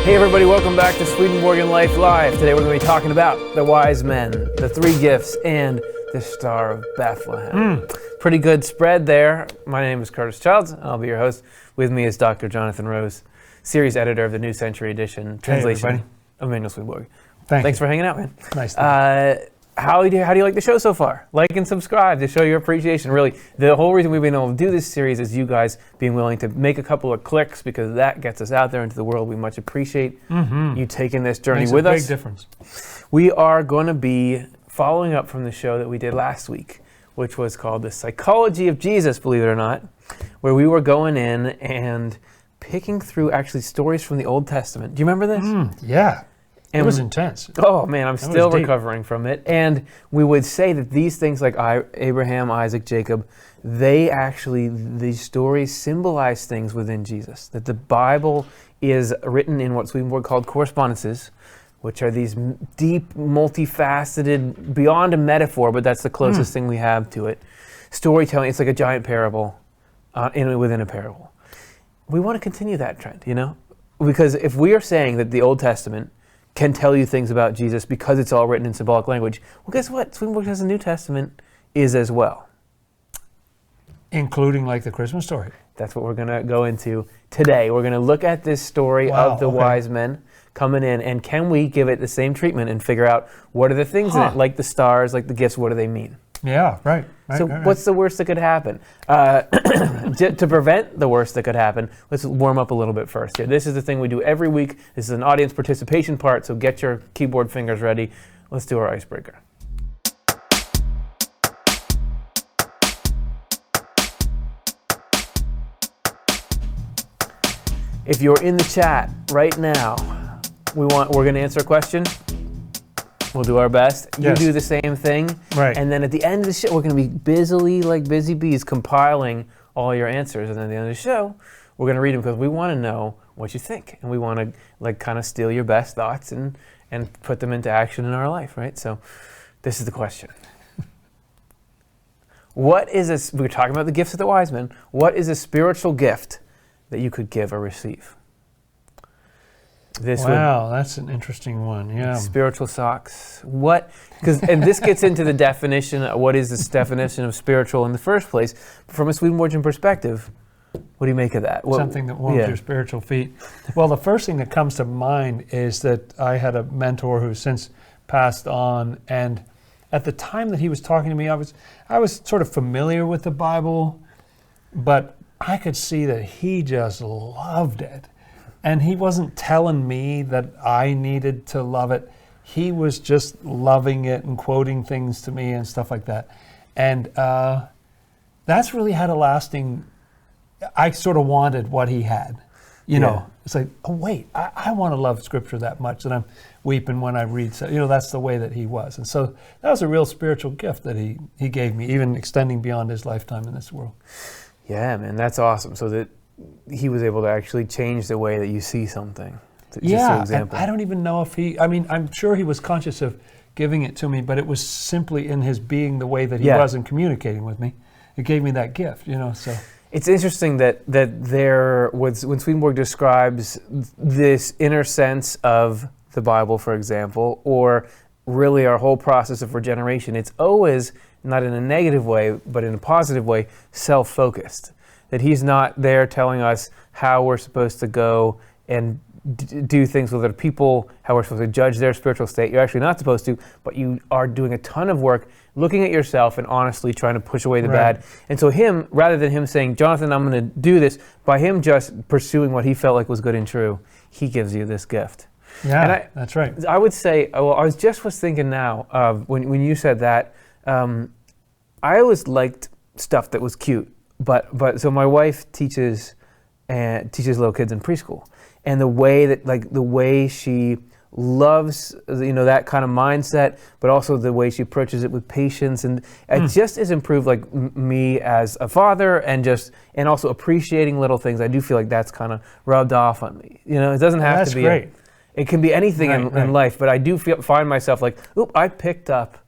Hey everybody, welcome back to Swedenborg Life Live. Today we're going to be talking about the wise men, the three gifts, and the Star of Bethlehem. Pretty good spread there. My name is Curtis Childs, and I'll be your host. With me is Dr. Jonathan Rose, series editor of the New Century Edition, translation of Manuel Swedenborg. Thanks for hanging out, man. Nice to How do you like the show so far? Like and subscribe to show your appreciation. Really, the whole reason we've been able to do this series is you guys being willing to make a couple of clicks, because that gets us out there into the world. We much appreciate you taking this journey with us. Makes a big difference. We are going to be following up from the show that we did last week, which was called The Psychology of Jesus, believe it or not, where we were going in and picking through actually stories from the Old Testament. Do you remember this? Yeah. And it was intense. Oh man, I'm still recovering from it. And we would say that these things like Abraham, Isaac, Jacob, these stories symbolize things within Jesus. That the Bible is written in what Swedenborg called correspondences, which are these deep, multifaceted, beyond a metaphor, but that's the closest thing we have to it. Storytelling, it's like a giant parable within a parable. We want to continue that trend, Because if we are saying that the Old Testament can tell you things about Jesus because it's all written in symbolic language, well, guess what? Swedenborg says the New Testament is as well. Including like the Christmas story. That's what we're going to go into today. We're going to look at this story of the wise men coming in, and can we give it the same treatment and figure out what are the things in it, like the stars, like the gifts, what do they mean? Yeah, right. What's the worst that could happen? To prevent the worst that could happen, let's warm up a little bit first here. This is the thing we do every week. This is an audience participation part, so get your keyboard fingers ready. Let's do our icebreaker. If you're in the chat right now, we're going to answer a question. We'll do our best. Yes. You do the same thing. Right. And then at the end of the show, we're going to be busily, like busy bees, compiling all your answers. And then at the end of the show, we're going to read them because we want to know what you think. And we want to kind of steal your best thoughts and put them into action in our life, right? So this is the question. What is this? We're talking about the gifts of the wise men. What is a spiritual gift that you could give or receive? That's an interesting one. Yeah. Spiritual socks. And this gets into the definition. What is this definition of spiritual in the first place? From a Swedenborgian perspective, what do you make of that? Something that warms your spiritual feet. Well, the first thing that comes to mind is that I had a mentor who's since passed on, and at the time that he was talking to me, I was sort of familiar with the Bible, but I could see that he just loved it. And he wasn't telling me that I needed to love it. He was just loving it and quoting things to me and stuff like that. And that's really had a lasting, I sort of wanted what he had. You know, it's like, oh wait, I want to love Scripture that much that I'm weeping when I read. So, that's the way that he was. And so that was a real spiritual gift that he gave me, even extending beyond his lifetime in this world. Yeah, man, that's awesome. So that he was able to actually change the way that you see something. And I don't even know if I'm sure he was conscious of giving it to me, but it was simply in his being the way that he was and communicating with me. It gave me that gift, so. It's interesting that there was, when Swedenborg describes this inner sense of the Bible, for example, or really our whole process of regeneration, it's always, not in a negative way, but in a positive way, self-focused. That he's not there telling us how we're supposed to go and do things with other people, how we're supposed to judge their spiritual state. You're actually not supposed to, but you are doing a ton of work looking at yourself and honestly trying to push away the bad. And so rather than him saying, Jonathan, I'm going to do this, by him just pursuing what he felt like was good and true, he gives you this gift. Yeah, that's right. I would say, I was thinking now, when you said that, I always liked stuff that was cute. But so my wife teaches little kids in preschool, and the way she loves that kind of mindset, but also the way she approaches it with patience, and it just has improved me as a father, and also appreciating little things. I do feel like that's kind of rubbed off on me. It doesn't have to be. Great. It can be anything in life, but I do find myself I picked up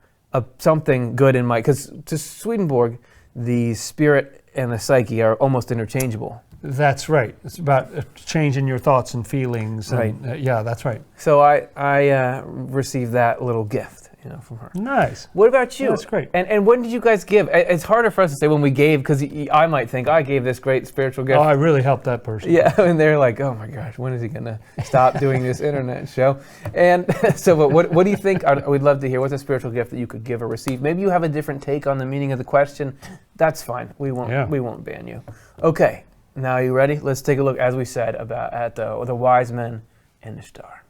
something good in because to Swedenborg, the spirit and the psyche are almost interchangeable. That's right. It's about changing your thoughts and feelings. Right. And, yeah, that's right. So I received that little gift, from her. Nice. What about you? That's great. And when did you guys give? It's harder for us to say when we gave, because I might think I gave this great spiritual gift. Oh, I really helped that person. Yeah, and they're like, oh my gosh, when is he going to stop doing this internet show? And so, but what do you think? We'd love to hear. What's a spiritual gift that you could give or receive? Maybe you have a different take on the meaning of the question. That's fine. We won't ban you. Okay, now are you ready? Let's take a look, as we said, at the wise men and the star.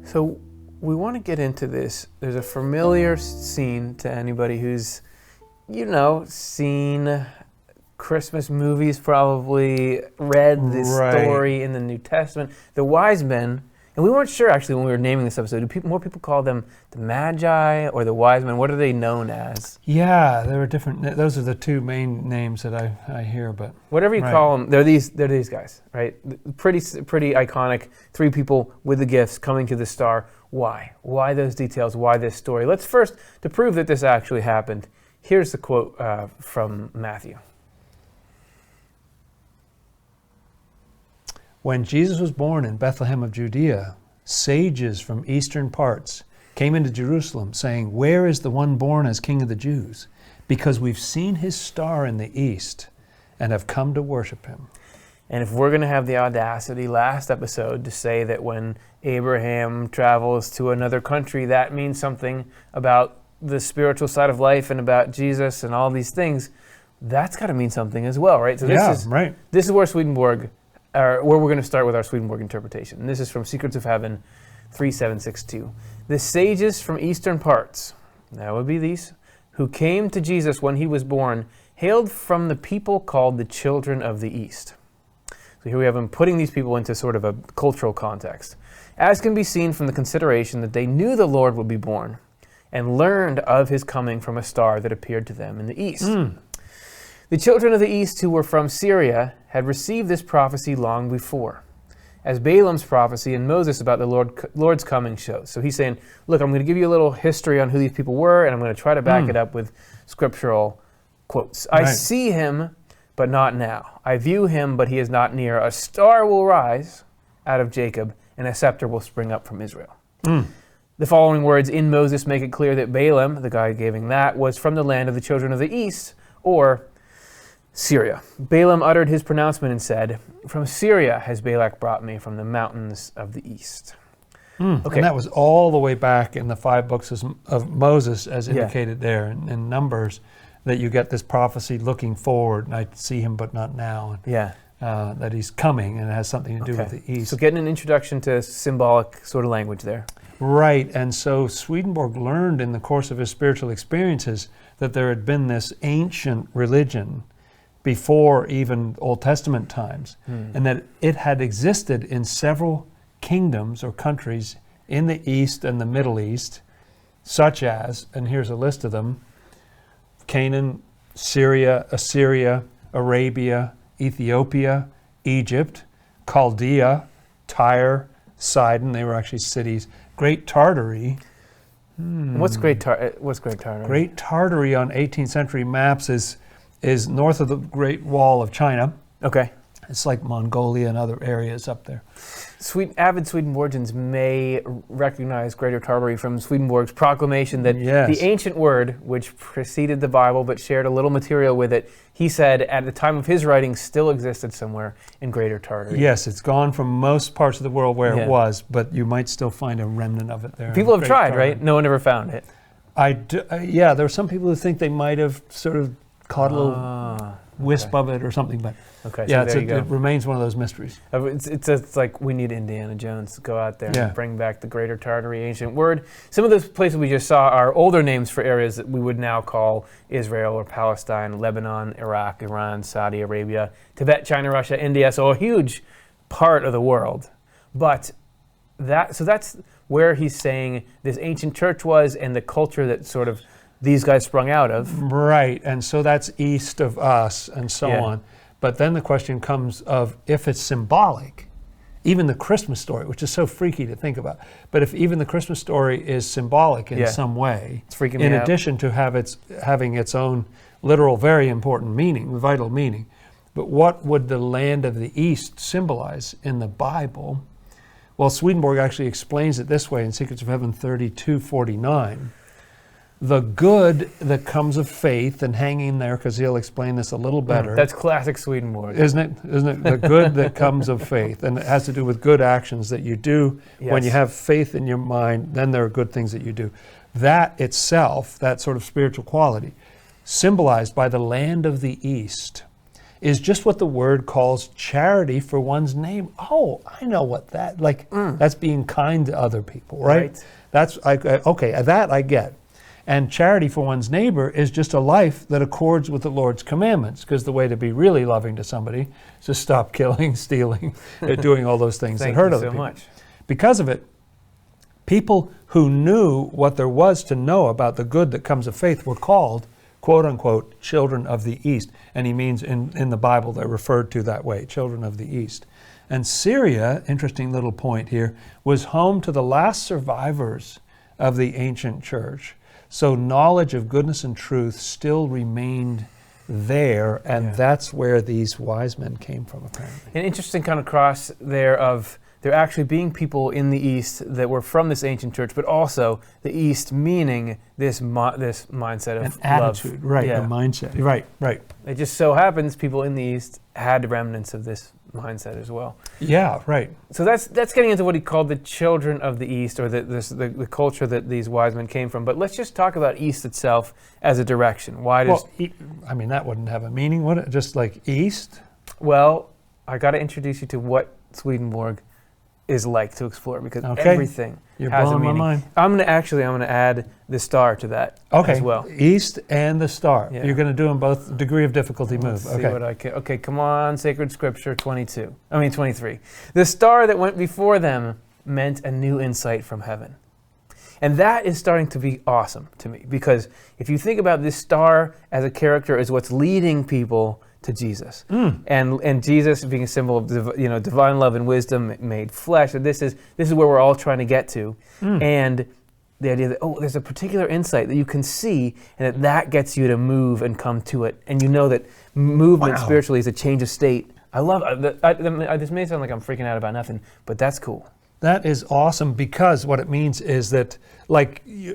So we want to get into this. There's a familiar scene to anybody who's, seen Christmas movies, probably read this story in the New Testament. The wise men, and we weren't sure actually when we were naming this episode, do more people call them the Magi or the wise men? What are they known as? Yeah, there are different. Those are the two main names that I hear. But whatever you call them, they're these guys, right? Pretty iconic. Three people with the gifts coming to the star. Why? Why those details? Why this story? Let's first, to prove that this actually happened, here's the quote from Matthew. When Jesus was born in Bethlehem of Judea, sages from eastern parts came into Jerusalem saying, "Where is the one born as King of the Jews? Because we've seen his star in the east and have come to worship him." And if we're going to have the audacity last episode to say that when Abraham travels to another country, that means something about the spiritual side of life and about Jesus and all these things, that's got to mean something as well, right? So this is where Swedenborg, where we're going to start with our Swedenborg interpretation. And this is from Secrets of Heaven 3762. The sages from eastern parts, that would be these, who came to Jesus when he was born, hailed from the people called the children of the East. So here we have him putting these people into sort of a cultural context, as can be seen from the consideration that they knew the Lord would be born and learned of his coming from a star that appeared to them in the east. The children of the east who were from Syria had received this prophecy long before, as Balaam's prophecy in Moses about the Lord's coming shows. So he's saying, look, I'm going to give you a little history on who these people were, and I'm going to try to back it up with scriptural quotes. I see him, but not now. I view him, but he is not near. A star will rise out of Jacob, and a scepter will spring up from Israel. The following words in Moses make it clear that Balaam, the guy giving that, was from the land of the children of the east, or Syria. Balaam uttered his pronouncement and said, "From Syria has Balak brought me, from the mountains of the east." Okay. And that was all the way back in the 5 books of Moses, as indicated there in Numbers, that you get this prophecy looking forward, and I see him but not now. That he's coming, and it has something to do with the east. So getting an introduction to symbolic sort of language there. Right, and so Swedenborg learned in the course of his spiritual experiences that there had been this ancient religion before even Old Testament times, and that it had existed in several kingdoms or countries in the East and the Middle East, such as, and here's a list of them, Canaan, Syria, Assyria, Arabia, Ethiopia, Egypt, Chaldea, Tyre, Sidon, they were actually cities, Great Tartary. What's Great Tartary? Great Tartary on 18th century maps is north of the Great Wall of China. Okay. It's like Mongolia and other areas up there. Avid Swedenborgians may recognize Greater Tartary from Swedenborg's proclamation that the ancient word, which preceded the Bible but shared a little material with it, he said at the time of his writing still existed somewhere in Greater Tartary. Yes, it's gone from most parts of the world where it was, but you might still find a remnant of it there. People have tried, right? No one ever found it. There are some people who think they might have sort of caught a little wisp of it or something, but it remains one of those mysteries. It's like we need Indiana Jones to go out there and bring back the Greater Tartary ancient word. Some of those places we just saw are older names for areas that we would now call Israel or Palestine, Lebanon, Iraq, Iran, Saudi Arabia, Tibet, China, Russia, India, so a huge part of the world. But that's where he's saying this ancient church was and the culture that sort of these guys sprung out of. Right, and so that's east of us and so Yeah. on. But then the question comes of if it's symbolic, even the Christmas story, which is so freaky to think about, but if even the Christmas story is symbolic in Yeah. some way, It's freaking me in out. addition to having its own literal, very important meaning, vital meaning, but what would the land of the East symbolize in the Bible? Well, Swedenborg actually explains it this way in Secrets of Heaven 32:49. The good that comes of faith, and hanging there because he'll explain this a little better. That's classic Swedenborg. Isn't it? Isn't it the good that comes of faith? And it has to do with good actions that you do. When Yes. you have faith in your mind, then there are good things that you do. That itself, that sort of spiritual quality, symbolized by the land of the East, is just what the word calls charity for one's neighbor. Oh, I know what that, that's being kind to other people, right? Right. Okay, that I get. And charity for one's neighbor is just a life that accords with the Lord's commandments, because the way to be really loving to somebody is to stop killing, stealing, doing all those things Thank that hurt you other so people. much. Because of it, people who knew what there was to know about the good that comes of faith were called, quote unquote, children of the East. And he means in the Bible they're referred to that way, children of the East. And Syria, interesting little point here, was home to the last survivors of the ancient church. So knowledge of goodness and truth still remained there, and Yeah. that's where these wise men came from, apparently. An interesting kind of cross there of there actually being people in the East that were from this ancient church, but also the East meaning this this mindset of An love. attitude, right, Yeah. a mindset. Right, right. It just so happens people in the East had remnants of this mindset as well. Yeah, right. So that's getting into what he called the children of the East, or the culture that these wise men came from. But let's just talk about East itself as a direction. Why does Well, that wouldn't have a meaning, would it? Just like East? Well, I got to introduce you to what Swedenborg is like to explore, because Okay. everything You're has a blowing my meaning. mind. I'm gonna add the star to that Okay. as well. East and the star. Yeah. You're going to do them both degree of difficulty move. Let's see Okay. what I can. Okay, come on, Sacred Scripture 23. The star that went before them meant a new insight from heaven. And that is starting to be awesome to me, because if you think about this star as a character as what's leading people to Jesus, and Jesus being a symbol of divine love and wisdom made flesh, and this is where we're all trying to get to, and the idea that there's a particular insight that you can see, and that gets you to move and come to it, and you know that movement Wow. spiritually is a change of state. I love this may sound like I'm freaking out about nothing, but that's cool. That is awesome, because what it means is that,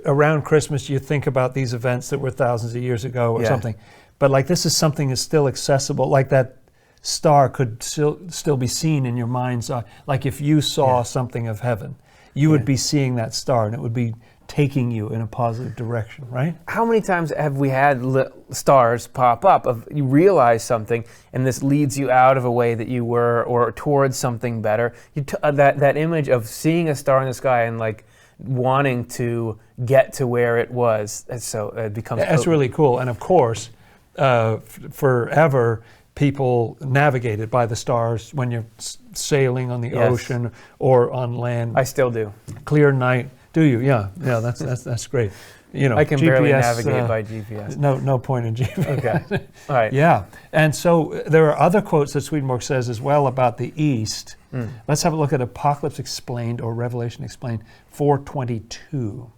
around Christmas, you think about these events that were thousands of years ago or Yeah. something. But this is something that's still accessible. Like that star could still be seen in your mind's eye. Like if you saw something of heaven, you would be seeing that star, and it would be taking you in a positive direction, right? How many times have we had stars pop up of you realize something, and this leads you out of a way that you were, or towards something better? That image of seeing a star in the sky and wanting to get to where it was, it becomes. That's really cool. And of course, forever, people navigated by the stars when you're sailing on the Yes. ocean or on land. I still do. Clear night. Do you? Yeah. That's great. I can barely GPS, navigate by GPS. No point in GPS. Okay. All right. Yeah. And so there are other quotes that Swedenborg says as well about the East. Let's have a look at Apocalypse Explained, or Revelation Explained 4:22.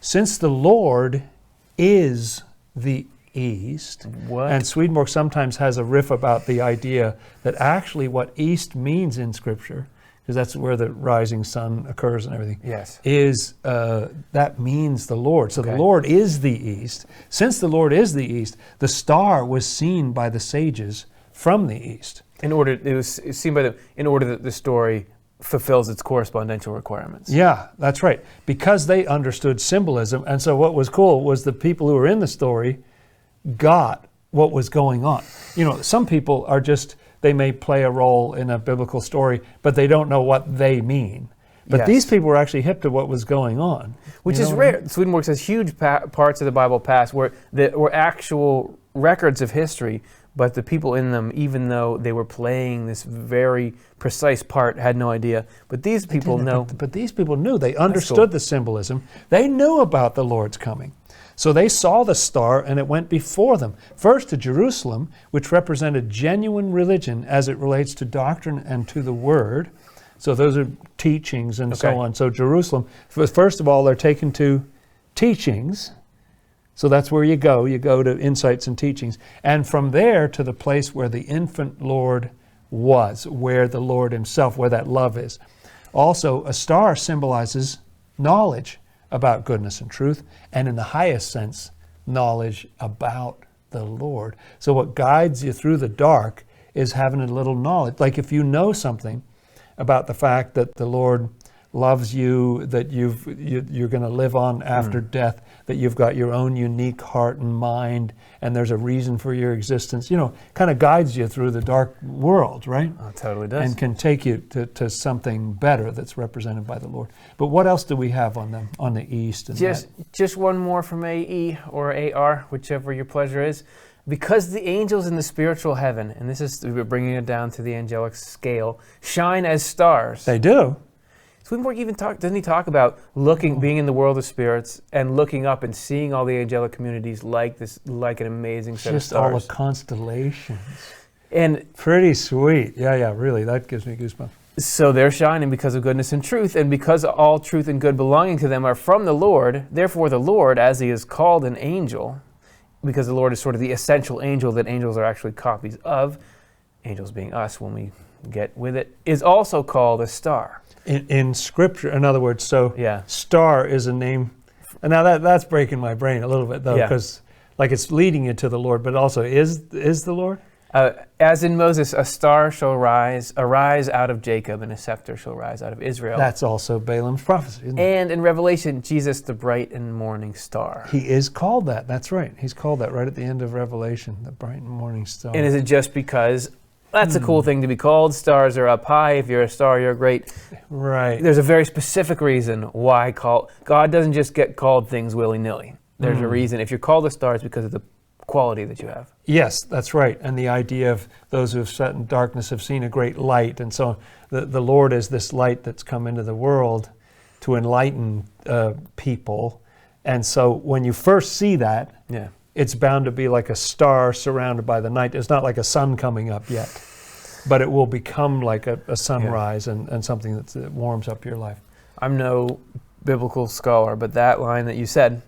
Since the Lord is the East, What? and Swedenborg sometimes has a riff about the idea that actually what East means in Scripture, because that's where the rising sun occurs and everything, Yes. is that means the Lord. So the Okay. Lord is the East. Since the Lord is the East, the star was seen by the sages from the East. In order that the story fulfills its correspondential requirements. Yeah, that's right. Because they understood symbolism. And so what was cool was the people who were in the story got what was going on. Some people are they may play a role in a biblical story, but they don't know what they mean. But Yes. these people were actually hip to what was going on. Which You is know what I rare. Swedenborg says huge parts of the Bible past where actual records of history, but the people in them, even though they were playing this very precise part, had no idea. But these people know. But these people knew. They understood the symbolism. They knew about the Lord's coming. So they saw the star, and it went before them, first to Jerusalem, which represented genuine religion as it relates to doctrine and to the Word. So those are teachings and so on. So Jerusalem, first of all, they're taken to teachings. So that's where you go. You go to insights and teachings. And from there to the place where the infant Lord was, where the Lord himself, where that love is. Also, a star symbolizes knowledge about goodness and truth, and in the highest sense, knowledge about the Lord. So what guides you through the dark is having a little knowledge. Like if you know something about the fact that the Lord loves you, that you're going to live on after death, that you've got your own unique heart and mind, and there's a reason for your existence, kind of guides you through the dark world, right? Oh, it totally does. And can take you to something better that's represented by the Lord. But what else do we have on the east? And just one more from AE or AR, whichever your pleasure is. Because the angels in the spiritual heaven, and this is, we're bringing it down to the angelic scale, shine as stars. They do. Swedenborg even doesn't he talk about being in the world of spirits and looking up and seeing all the angelic communities like an amazing set of stars. Just all the constellations. And pretty sweet. Yeah, really. That gives me goosebumps. So they're shining because of goodness and truth, and because all truth and good belonging to them are from the Lord. Therefore the Lord, as he is called an angel, because the Lord is sort of the essential angel that angels are actually copies of, angels being us when we get with it, is also called a star. In Scripture, in other words, star is a name. And now that's breaking my brain a little bit, though, because like it's leading you to the Lord, but also is the Lord? As in Moses, a star shall arise out of Jacob, and a scepter shall rise out of Israel. That's also Balaam's prophecy, isn't it? And in Revelation, Jesus, the bright and morning star. He is called that. That's right. He's called that right at the end of Revelation, the bright and morning star. And is it just because that's a cool thing to be called? Stars are up high. If you're a star, you're great. Right. There's a very specific reason why God doesn't just get called things willy-nilly. There's a reason. If you're called a star, it's because of the quality that you have. Yes, that's right. And the idea of those who have sat in darkness have seen a great light. And so the Lord is this light that's come into the world to enlighten people. And so when you first see that, it's bound to be like a star surrounded by the night. It's not like a sun coming up yet, but it will become like a sunrise and something that warms up your life. I'm no biblical scholar, but that line that you said,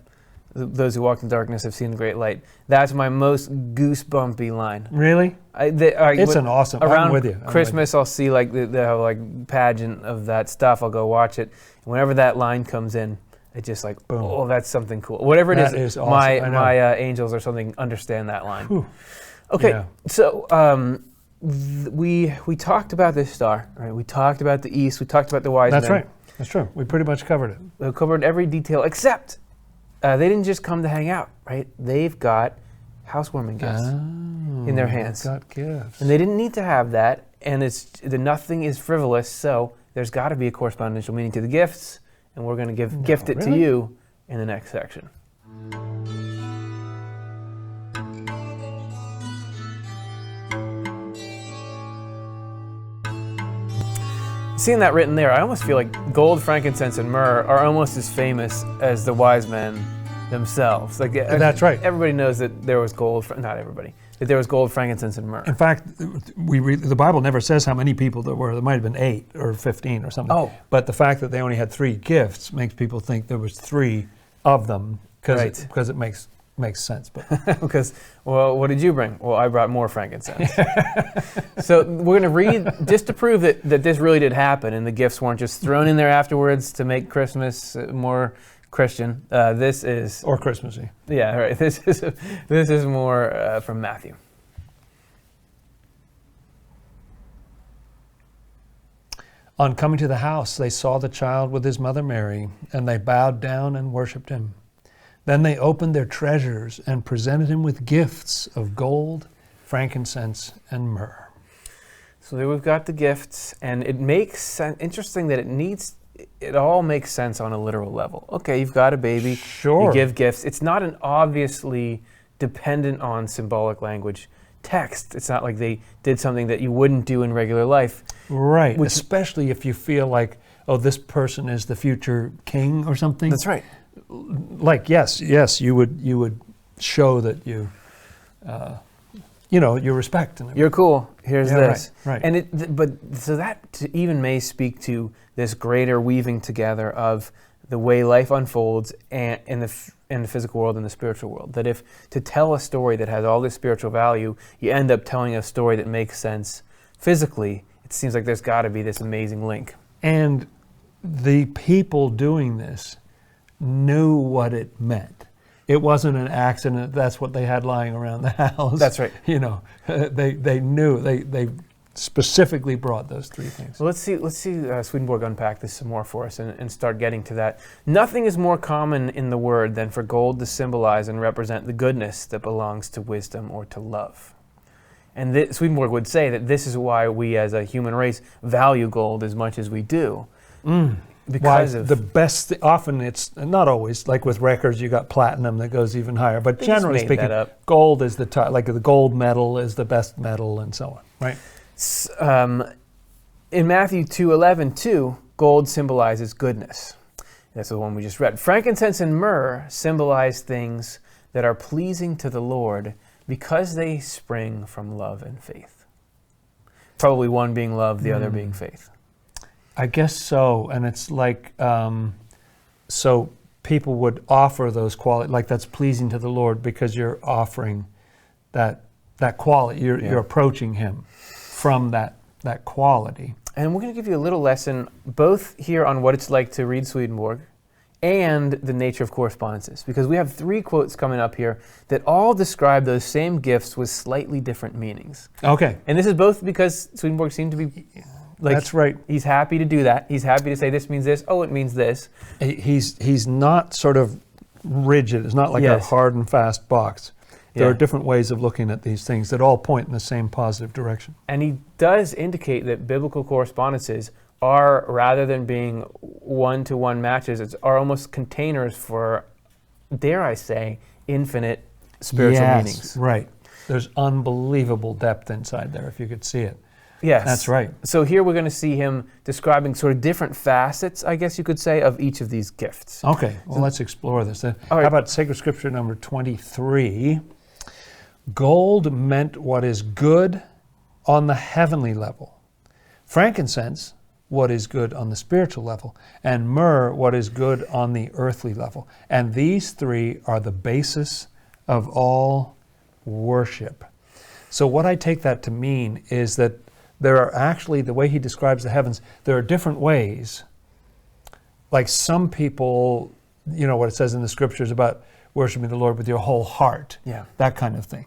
those who walk in darkness have seen the great light, that's my most goosebumpy line. Really? It's an awesome, around I'm with you. Christmas, I'll see like the pageant of that stuff. I'll go watch it. And whenever that line comes in, it's just like, boom. Oh, that's something cool. Whatever it is awesome. my angels or something understand that line. Whew. Okay, so we talked about this star, right? We talked about the east. We talked about the wise men. That's right. That's true. We pretty much covered it. We covered every detail except they didn't just come to hang out, right? They've got housewarming gifts in their hands. They've got gifts. And they didn't need to have that, and nothing is frivolous, so there's got to be a correspondential meaning to the gifts. And we're going to gift it to you in the next section. Seeing that written there, I almost feel like gold, frankincense, and myrrh are almost as famous as the wise men themselves. Like that's right. Everybody knows that there was gold. Not everybody. That there was gold, frankincense, and myrrh. In fact, the Bible never says how many people there were. There might have been 8 or 15 or something. Oh. But the fact that they only had 3 gifts makes people think there was 3 of them because it makes sense. But because, well, what did you bring? Well, I brought more frankincense. So we're going to read just to prove that this really did happen and the gifts weren't just thrown in there afterwards to make Christmas more Christian. This is or Christmassy. Yeah, right. This is more from Matthew. On coming to the house, they saw the child with his mother Mary, and they bowed down and worshipped him. Then they opened their treasures and presented him with gifts of gold, frankincense, and myrrh. So there we've got the gifts, and it makes sense. Interesting that it all makes sense on a literal level. Okay, you've got a baby. Sure. You give gifts. It's not an obviously dependent on symbolic language text. It's not like they did something that you wouldn't do in regular life. Right. Especially if you feel like, oh, this person is the future king or something. That's right. Like, yes, you would show that you, your respect. And You're cool. Here's Yeah, this. right. And but so that even may speak to this greater weaving together of the way life unfolds and in the physical world and the spiritual world. That if to tell a story that has all this spiritual value, you end up telling a story that makes sense physically, it seems like there's got to be this amazing link. And the people doing this knew what it meant. It wasn't an accident. That's what they had lying around the house. That's right. They knew. They specifically brought those three things. So let's see Swedenborg unpack this some more for us and start getting to that. Nothing is more common in the word than for gold to symbolize and represent the goodness that belongs to wisdom or to love. And Swedenborg would say that this is why we as a human race value gold as much as we do. Because Why of the best, often it's, not always, like with records you got platinum that goes even higher, but They just generally made that speaking, up. gold is the top, like the gold medal is the best medal and so on, right? In Matthew 2:11 too, gold symbolizes goodness. That's the one we just read. Frankincense and myrrh symbolize things that are pleasing to the Lord because they spring from love and faith. Probably one being love, the other being faith. I guess so, and it's like, so people would offer those qualities, like that's pleasing to the Lord because you're offering that quality, you're approaching Him from that quality. And we're going to give you a little lesson both here on what it's like to read Swedenborg and the nature of correspondences, because we have 3 quotes coming up here that all describe those same gifts with slightly different meanings. Okay. And this is both because Swedenborg seemed to be That's right. He's happy to do that. He's happy to say this means this. Oh, it means this. He's not sort of rigid. It's not like a hard and fast box. There are different ways of looking at these things that all point in the same positive direction. And he does indicate that biblical correspondences are, rather than being one-to-one matches, are almost containers for, dare I say, infinite spiritual meanings. Right. There's unbelievable depth inside there if you could see it. Yes. That's right. So here we're going to see him describing sort of different facets, I guess you could say, of each of these gifts. Okay, well, let's explore this. right. How about Sacred Scripture number 23? Gold meant what is good on the heavenly level. Frankincense, what is good on the spiritual level. And myrrh, what is good on the earthly level. And these 3 are the basis of all worship. So what I take that to mean is that there are actually, the way he describes the heavens, there are different ways. Like some people, what it says in the scriptures about worshiping the Lord with your whole heart, that kind of thing.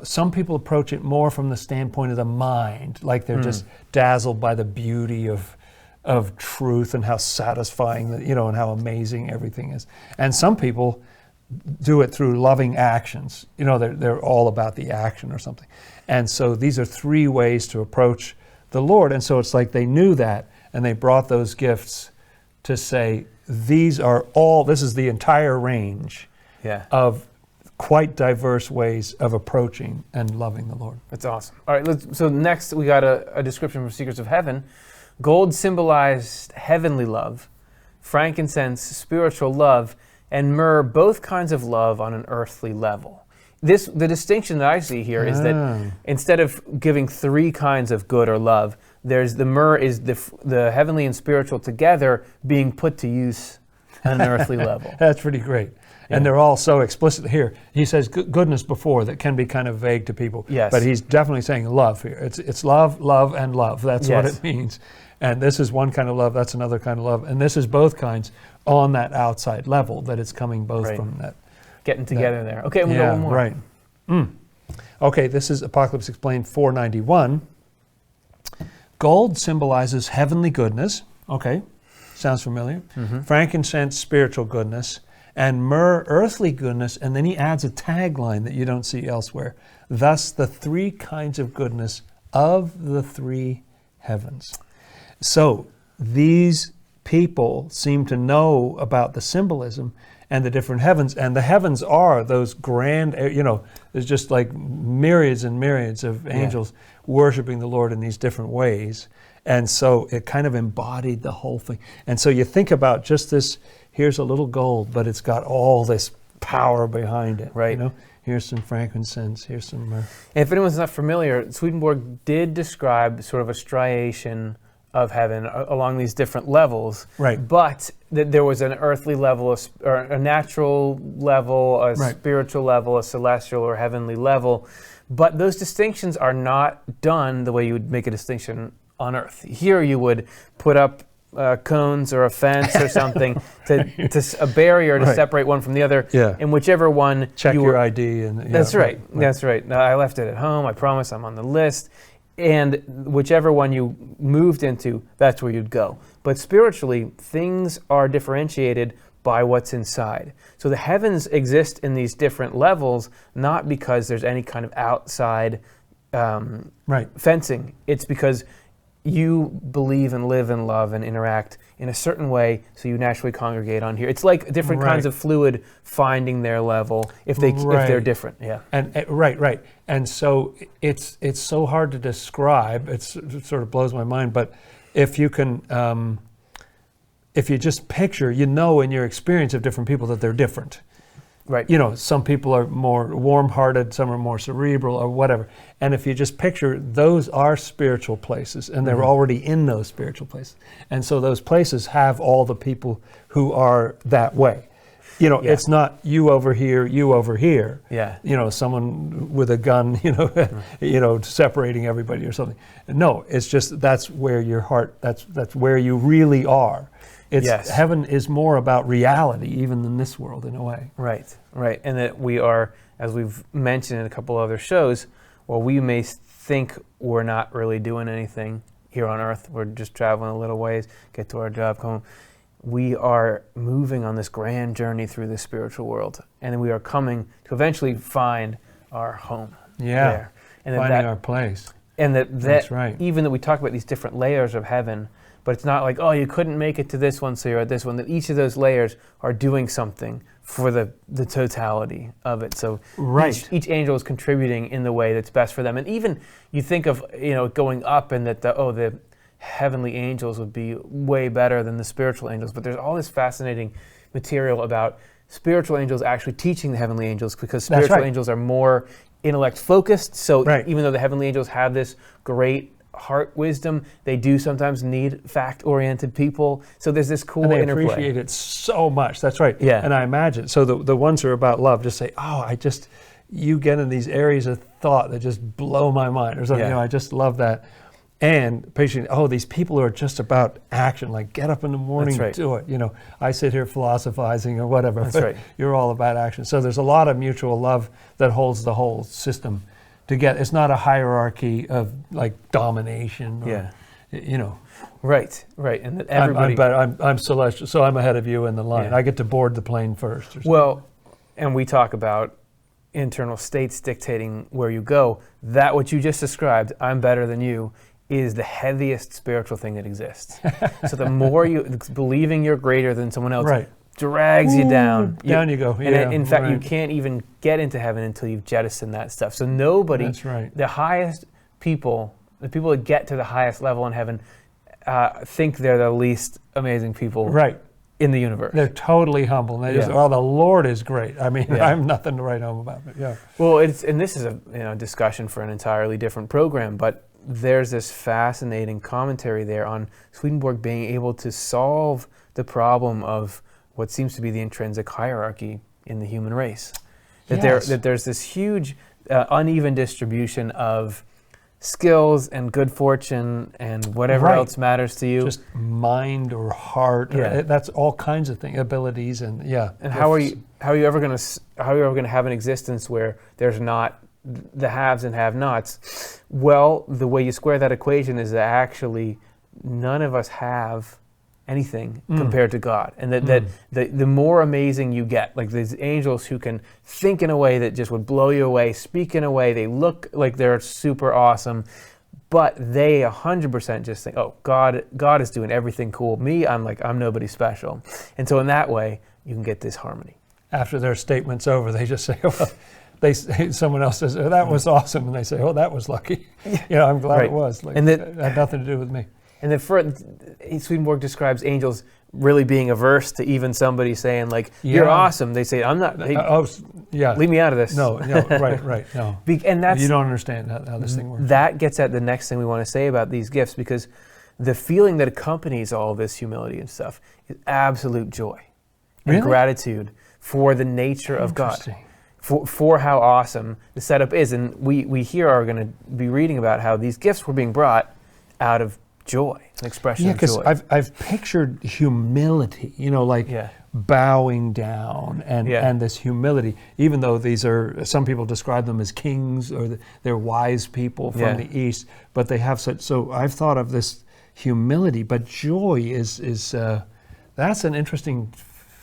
Some people approach it more from the standpoint of the mind, like they're just dazzled by the beauty of truth and how satisfying, and how amazing everything is. And some people do it through loving actions. They're all about the action or something. And so these are 3 ways to approach the Lord. And so it's like they knew that, and they brought those gifts to say, this is the entire range of quite diverse ways of approaching and loving the Lord. That's awesome. All right, so next we got a description from Secrets of Heaven. Gold symbolized heavenly love, frankincense, spiritual love, and myrrh, both kinds of love on an earthly level. The distinction that I see here is that instead of giving 3 kinds of good or love, there's the myrrh is the heavenly and spiritual together being put to use on an earthly level. That's pretty great. And they're all so explicit here. He says goodness before that can be kind of vague to people. Yes. But he's definitely saying love here. It's love, love, and love. That's what it means. And this is one kind of love, that's another kind of love. And this is both kinds on that outside level, that it's coming both from that. Getting together there. Okay, we'll go one more. Right. Okay, this is Apocalypse Explained 491. Gold symbolizes heavenly goodness. Okay, sounds familiar. Frankincense, spiritual goodness. And myrrh, earthly goodness. And then he adds a tagline that you don't see elsewhere. Thus, the 3 kinds of goodness of the 3 heavens. So, these people seem to know about the symbolism, and the different heavens. And the heavens are those grand, there's just like myriads and myriads of angels worshiping the Lord in these different ways. And so it kind of embodied the whole thing. And so you think about just this, here's a little gold, but it's got all this power behind it. Right. Here's some frankincense, here's some myrrh. And if anyone's not familiar, Swedenborg did describe sort of a striation of heaven along these different levels. Right. But that there was an earthly level, or a natural level, a spiritual level, a celestial or heavenly level. But those distinctions are not done the way you would make a distinction on earth. Here you would put up cones or a fence or something to a barrier to separate one from the other. Yeah. And whichever one check your ID and that's right. That's right. Now, I left it at home. I promise I'm on the list. And whichever one you moved into, that's where you'd go. But spiritually, things are differentiated by what's inside. So the heavens exist in these different levels, not because there's any kind of outside fencing. It's because you believe and live and love and interact in a certain way, so you naturally congregate on here. It's like different kinds of fluid finding their level if they're different. Yeah. And right. And so it's so hard to describe. It sort of blows my mind. But if you can, if you just picture, in your experience of different people that they're different. Right. Some people are more warm-hearted, some are more cerebral, or whatever. And if you just picture, those are spiritual places, and they're already in those spiritual places. And so those places have all the people who are that way. It's not you over here, you over here. Yeah. Someone with a gun, separating everybody or something. No, it's just that's where your heart, that's where you really are. Heaven is more about reality even than this world in a way. Right. And that we are, as we've mentioned in a couple other shows, while we may think we're not really doing anything here on earth, we're just traveling a little ways, get to our job, come home, we are moving on this grand journey through the spiritual world. And we are coming to eventually find our home there. And finding our place. And that's right. Even that we talk about these different layers of heaven, but it's not like, you couldn't make it to this one, so you're at this one. That each of those layers are doing something for the totality of it. So each angel is contributing in the way that's best for them. And even you think of going up, and that the heavenly angels would be way better than the spiritual angels. But there's all this fascinating material about spiritual angels actually teaching the heavenly angels, because spiritual angels are more intellect focused. So even though the heavenly angels have this great heart wisdom, they do sometimes need fact-oriented people. So there's this cool interplay. And they appreciate it so much. That's right. Yeah. And I imagine, so the ones who are about love just say, you get in these areas of thought that just blow my mind or something. I just love that. And patient, these people who are just about action, like get up in the morning, do it. I sit here philosophizing or whatever. That's right. You're all about action. So there's a lot of mutual love that holds the whole system together. It's not a hierarchy of like domination. Right. And that everybody. I'm celestial, so I'm ahead of you in the line. I get to board the plane first. Well, and we talk about internal states dictating where you go. That what you just described, I'm better than you, is the heaviest spiritual thing that exists. So the more believing you're greater than someone else drags you down. Down you go. And in fact, you can't even get into heaven until you've jettisoned that stuff. So nobody, the highest people, the people that get to the highest level in heaven, think they're the least amazing people in the universe. They're totally humble. And they just, the Lord is great. I mean, I have nothing to write home about. But Well, and this is a discussion for an entirely different program, but there's this fascinating commentary there on Swedenborg being able to solve the problem of what seems to be the intrinsic hierarchy in the human race. That there's this huge uneven distribution of skills and good fortune and whatever else matters to you. Just mind or heart. That's all kinds of things, abilities and And how are you ever going to have an existence where there's not the haves and have-nots? Well, the way you square that equation is that actually none of us have anything compared to God. And that the more amazing you get, like these angels who can think in a way that just would blow you away, speak in a way, they look like they're super awesome, but they 100% just think, God is doing everything cool. Me, I'm nobody special. And so in that way, you can get this harmony. After their statement's over, they just say, well, someone else says, oh, that was awesome. And they say, oh, that was lucky. I'm glad Right. it was. Like, And it had nothing to do with me. And then Swedenborg describes angels really being averse to even somebody saying like, "You're Yeah. awesome." They say, "I'm not. Hey, Yeah. leave me out of this." No, right, no. And that's You don't understand how this thing works. that gets at the next thing we want to say about these gifts, because the feeling that accompanies all this humility and stuff is absolute joy and Really? gratitude for the nature of God, Interesting. for how awesome the setup is. And we here are going to be reading about how these gifts were being brought out of joy, an expression Yeah, of because joy. I've pictured humility, like Yeah. bowing down and, Yeah. and this humility, even though these are, some people describe them as kings or they're wise people from Yeah. the East, but they have such, so I've thought of this humility, but joy is that's an interesting,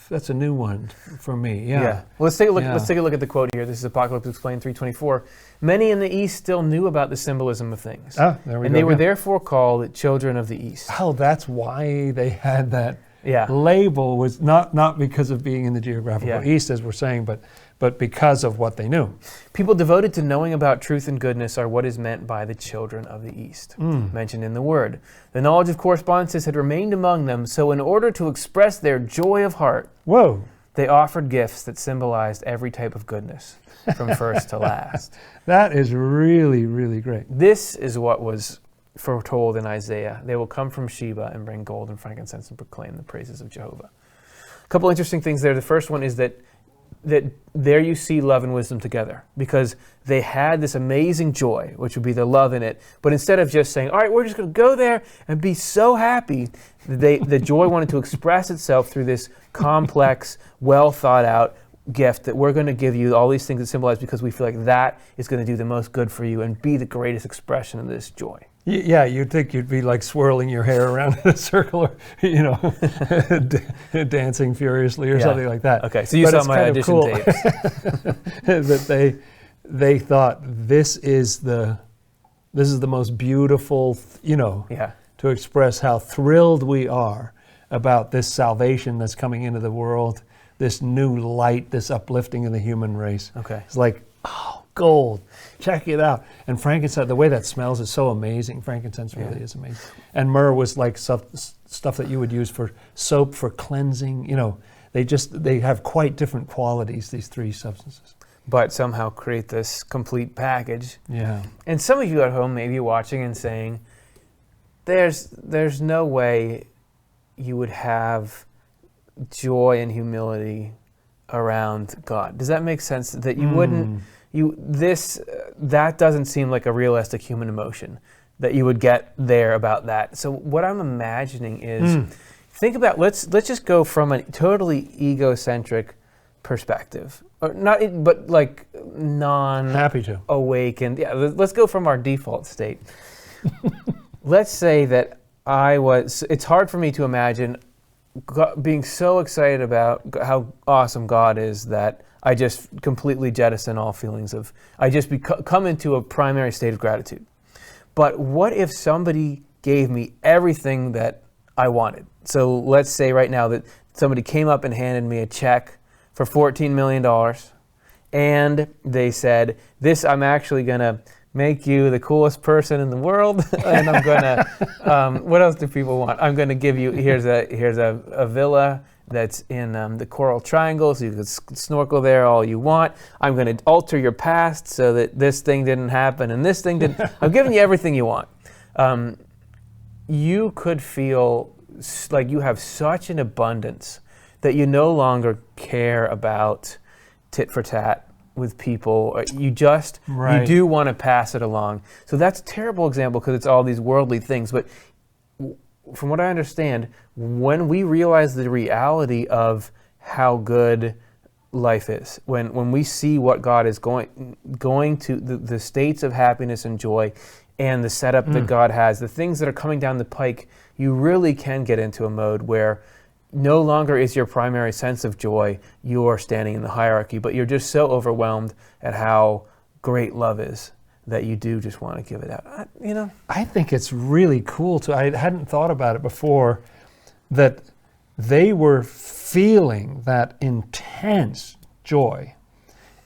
that's a new one for me. Yeah. Well, let's take a look. Yeah. Let's take a look at the quote here. This is Apocalypse Explained 3:24. Many in the East still knew about the symbolism of things, Ah, there we and go. they were Yeah. therefore called children of the East. Oh, that's why they had that Yeah, label, was not because of being in the geographical Yeah. East, as we're saying, but because of what they knew. people devoted to knowing about truth and goodness are what is meant by the children of the East, mentioned in the Word. The knowledge of correspondences had remained among them, so in order to express their joy of heart, Whoa. they offered gifts that symbolized every type of goodness, from first to last. That is really, really great. This is what was foretold in Isaiah. They will come from Sheba and bring gold and frankincense and proclaim the praises of Jehovah. A couple interesting things there. The first one is that there you see love and wisdom together, because they had this amazing joy, which would be the love in it. But instead of just saying, all right, we're just going to go there and be so happy, the joy wanted to express itself through this complex, well thought out gift that we're going to give you all these things that symbolize, because we feel like that is going to do the most good for you and be the greatest expression of this joy. Yeah, you'd think you'd be like swirling your hair around in a circle, or dancing furiously or Yeah. something like that. Okay, so you But saw it's my kind of audition cool tapes. that they thought this is the most beautiful, Yeah. to express how thrilled we are about this salvation that's coming into the world, this new light, this uplifting of the human race. Okay. It's like, oh, gold, check it out. And frankincense, the way that smells is so amazing. Frankincense really is amazing. And myrrh was like stuff that you would use for soap, for cleansing. They have quite different qualities, these three substances. But somehow create this complete package. Yeah. And some of you at home may be watching and saying, there's no way you would have joy and humility around God. Does that make sense? That you wouldn't, that doesn't seem like a realistic human emotion, that you would get there about that. So what I'm imagining is, think about, let's just go from a totally egocentric perspective, or not, but like Happy to. awakened. Yeah, let's go from our default state. Let's say that it's hard for me to imagine being so excited about how awesome God is that I just completely jettison all feelings of, I just come into a primary state of gratitude. But what if somebody gave me everything that I wanted? So let's say right now that somebody came up and handed me a check for $14 million, and they said, I'm actually going to make you the coolest person in the world, and I'm going to, what else do people want? I'm going to give you, here's a villa that's in the Coral Triangle, so you can snorkel there all you want. I'm going to alter your past so that this thing didn't happen and this thing didn't. I'm giving you everything you want. You could feel like you have such an abundance that you no longer care about tit for tat with people. You do want to pass it along. So that's a terrible example because it's all these worldly things. But from what I understand, when we realize the reality of how good life is, when we see what God is going to, the states of happiness and joy and the setup that God has, the things that are coming down the pike, you really can get into a mode where no longer is your primary sense of joy you're standing in the hierarchy, but you're just so overwhelmed at how great love is that you do just want to give it out. I think it's really cool I hadn't thought about it before, that they were feeling that intense joy.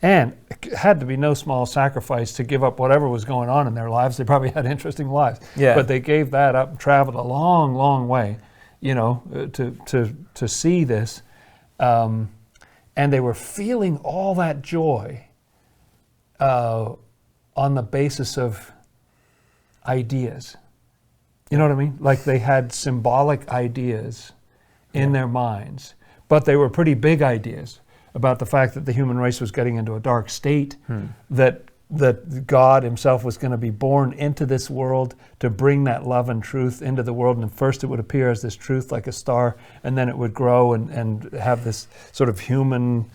And it had to be no small sacrifice to give up whatever was going on in their lives. They probably had interesting lives. Yeah. But they gave that up and traveled a long, long way, to see this. And they were feeling all that joy on the basis of ideas. You know what I mean? Like they had symbolic ideas in their minds, but they were pretty big ideas about the fact that the human race was getting into a dark state, that God himself was going to be born into this world to bring that love and truth into the world. And first it would appear as this truth like a star, and then it would grow and have this sort of human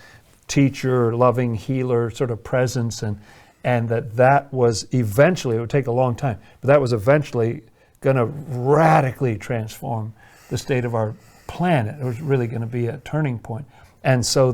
teacher, loving healer sort of presence, and that was eventually, it would take a long time, but that was eventually going to radically transform the state of our planet. It was really going to be a turning point. And so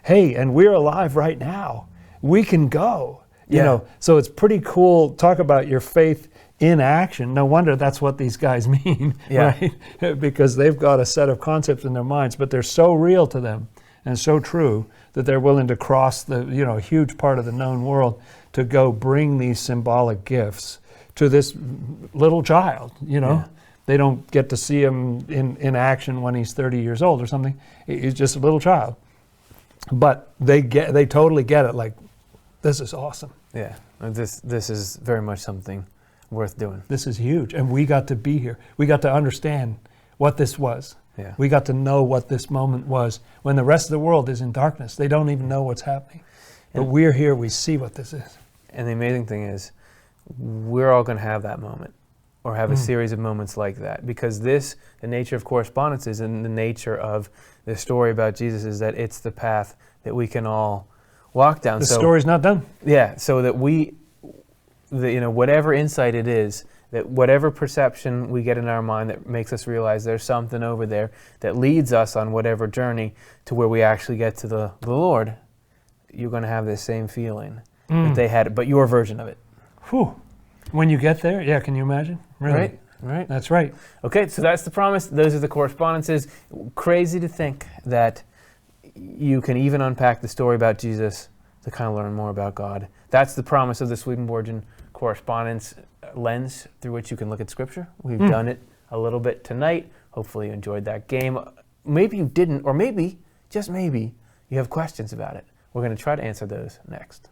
and we're alive right now. We can go, you know. So it's pretty cool. Talk about your faith in action. No wonder that's what these guys mean, right? Because they've got a set of concepts in their minds, but they're so real to them and so true that they're willing to cross the, a huge part of the known world to go bring these symbolic gifts to this little child, They don't get to see him in action when he's 30 years old or something. He's just a little child. But they totally get it, like, this is awesome. Yeah, this is very much something worth doing. This is huge, and we got to be here. We got to understand what this was. Yeah. We got to know what this moment was when the rest of the world is in darkness. They don't even know what's happening. But we're here, we see what this is. And the amazing thing is, we're all going to have that moment, or have a series of moments like that, because the nature of correspondences and the nature of the story about Jesus is that it's the path that we can all walk down. The story's not done. Yeah, so that whatever insight it is, that whatever perception we get in our mind that makes us realize there's something over there that leads us on whatever journey to where we actually get to the Lord, you're going to have this same feeling that they had, but your version of it. Whew. When you get there, can you imagine? Really? Right. That's right. Okay, so that's the promise. Those are the correspondences. Crazy to think that you can even unpack the story about Jesus to kind of learn more about God. That's the promise of the Swedenborgian correspondence lens through which you can look at Scripture. We've done it a little bit tonight. Hopefully you enjoyed that game. Maybe you didn't, or maybe, just maybe, you have questions about it. We're going to try to answer those next.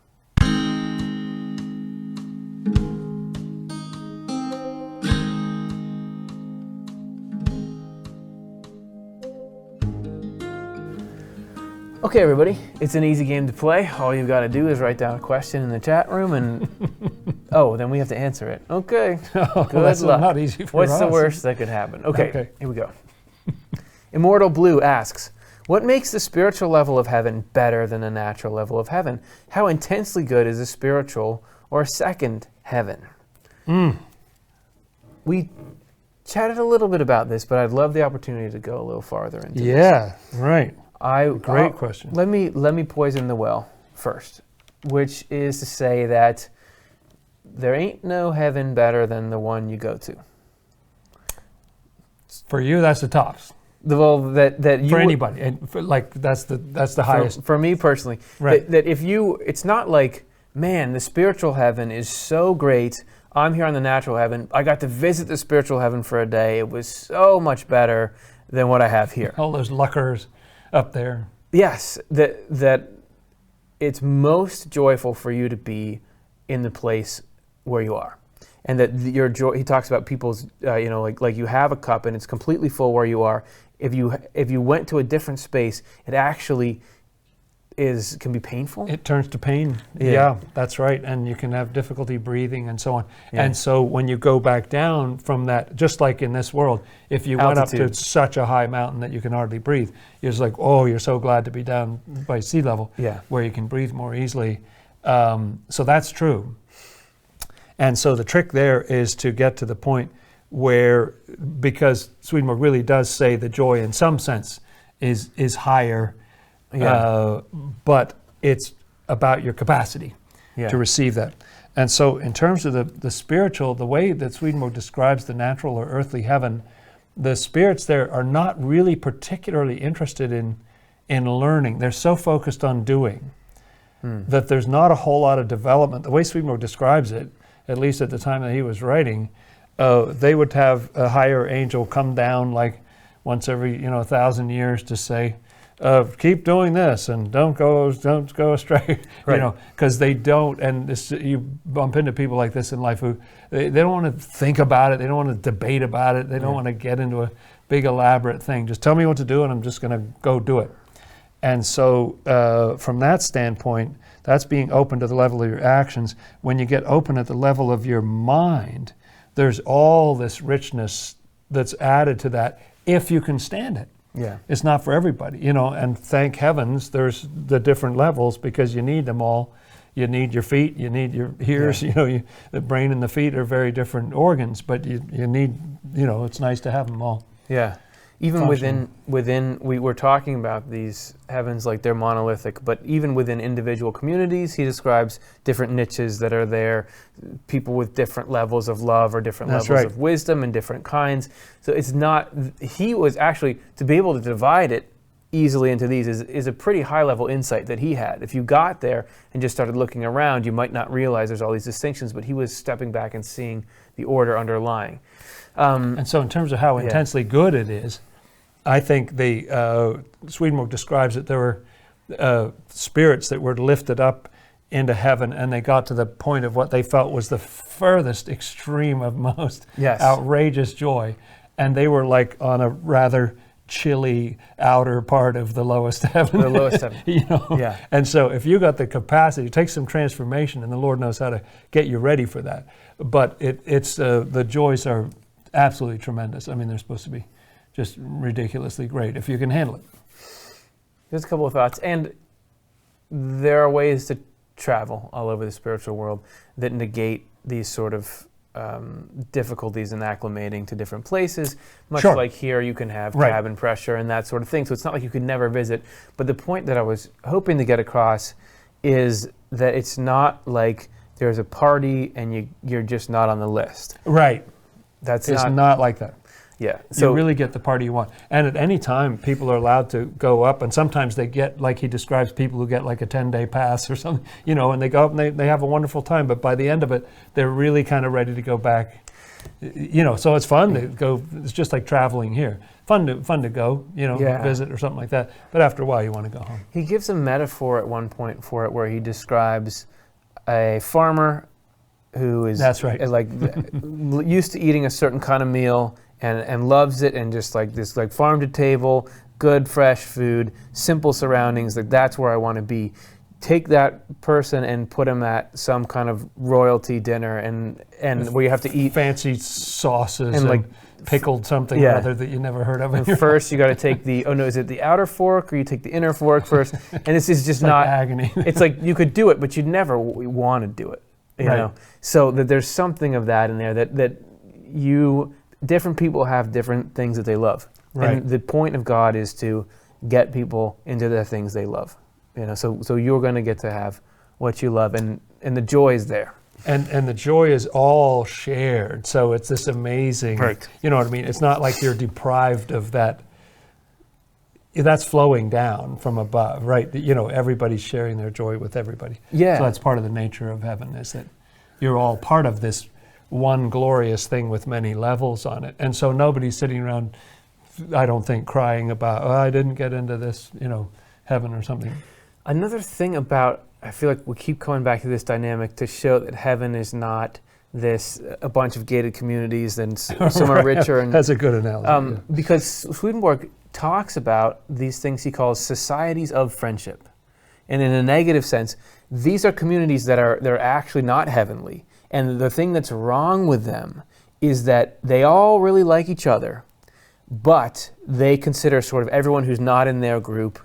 Okay, everybody, it's an easy game to play. All you've got to do is write down a question in the chat room, and then we have to answer it. Okay, good that's luck. Not easy for What's us. the worst that could happen? Okay, here we go. Immortal Blue asks, what makes the spiritual level of heaven better than the natural level of heaven? How intensely good is a spiritual or a second heaven? We chatted a little bit about this, but I'd love the opportunity to go a little farther into this. Yeah, right. Great I'll- question. Let me poison the well first, which is to say that there ain't no heaven better than the one you go to. For you, that's the tops. That you For anybody, and that's the highest. For me personally, Right. that if you, it's not like, man, the spiritual heaven is so great. I'm here on the natural heaven. I got to visit the spiritual heaven for a day. It was so much better than what I have here. All those luckers up there. Yes, that it's most joyful for you to be in the place where you are, and that your joy. He talks about people's, like you have a cup and it's completely full where you are. If you went to a different space, it actually can be painful. It turns to pain. Yeah. Yeah, that's right. And you can have difficulty breathing and so on. Yeah. And so when you go back down from that, just like in this world, if you went up to Altitude. such a high mountain that you can hardly breathe, you're just like, oh, you're so glad to be down by sea level, Yeah. where you can breathe more easily. So that's true. And so the trick there is to get to the point where, because Swedenborg really does say the joy in some sense is higher, but it's about your capacity to receive that. And so in terms of the spiritual, the way that Swedenborg describes the natural or earthly heaven the spirits there are not really particularly interested in learning. They're so focused on doing that there's not a whole lot of development. The way Swedenborg describes it, at least at the time that he was writing, they would have a higher angel come down like once every 1,000 years to say, keep doing this and don't go astray, Right. because they don't. And you bump into people like this in life who they don't want to think about it, they don't want to debate about it, they don't want to get into a big elaborate thing. Just tell me what to do and I'm just going to go do it. And so from that standpoint, that's being open to the level of your actions. When you get open at the level of your mind, there's all this richness that's added to that if you can stand it. Yeah. It's not for everybody, and thank heavens there's the different levels, because you need them all. You need your feet, you need your ears, the brain and the feet are very different organs, but you need, it's nice to have them all. Yeah. Even Functioning. within we were talking about these heavens like they're monolithic, but even within individual communities, he describes different niches that are there, people with different levels of love or different That's levels right. of wisdom and different kinds. So it's not, he was actually, to be able to divide it easily into these is a pretty high level insight that he had. If you got there and just started looking around, you might not realize there's all these distinctions, but he was stepping back and seeing the order underlying. And so in terms of how Yeah. intensely good it is, I think Swedenborg describes that there were spirits that were lifted up into heaven, and they got to the point of what they felt was the furthest extreme of most Yes. outrageous joy. And they were like on a rather chilly outer part of the lowest heaven. The lowest heaven. Yeah. And so if you got the capacity, it takes some transformation, and the Lord knows how to get you ready for that. But it's the joys are absolutely tremendous. I mean, they're supposed to be just ridiculously great if you can handle it. Just a couple of thoughts. And there are ways to travel all over the spiritual world that negate these sort of difficulties in acclimating to different places. Much Sure. like here, you can have Right. cabin pressure and that sort of thing. So it's not like you could never visit. But the point that I was hoping to get across is that it's not like there's a party and you're just not on the list. Right. That's It's not like that. Yeah. So you really get the party you want. And at any time, people are allowed to go up, and sometimes they get, like he describes, people who get like a 10-day pass or something, and they go up and they have a wonderful time, but by the end of it, they're really kind of ready to go back. So it's fun to go. It's just like traveling here. Fun to go, Yeah. visit or something like that. But after a while, you want to go home. He gives a metaphor at one point for it where he describes a farmer who is That's right. like used to eating a certain kind of meal and loves it, and just like this like farm to table, good fresh food, simple surroundings, like that's where I want to be. Take that person and put him at some kind of royalty dinner and where you have to eat Fancy sauces And, and like, pickled something yeah. or other that you never heard of. and first you got to take is it the outer fork or you take the inner fork first? And this is just It's like not agony. it's like you could do it, but you'd never want to do it. You Right. know, so that there's something of that in there that different people have different things that they love, Right. and the point of God is to get people into the things they love. So you're going to get to have what you love, and the joy is there. And the joy is all shared. So it's this amazing, Right. you know what I mean? It's not like you're deprived of that. That's flowing down from above, right? Everybody's sharing their joy with everybody. Yeah. So that's part of the nature of heaven, is that you're all part of this one glorious thing with many levels on it. And so nobody's sitting around, I don't think, crying about, I didn't get into this, heaven or something. Another thing about, I feel like we keep coming back to this dynamic to show that heaven is not a bunch of gated communities and some are richer. And That's a good analogy. because Swedenborg talks about these things he calls societies of friendship. And in a negative sense, these are communities they're actually not heavenly. And the thing that's wrong with them is that they all really like each other, but they consider sort of everyone who's not in their group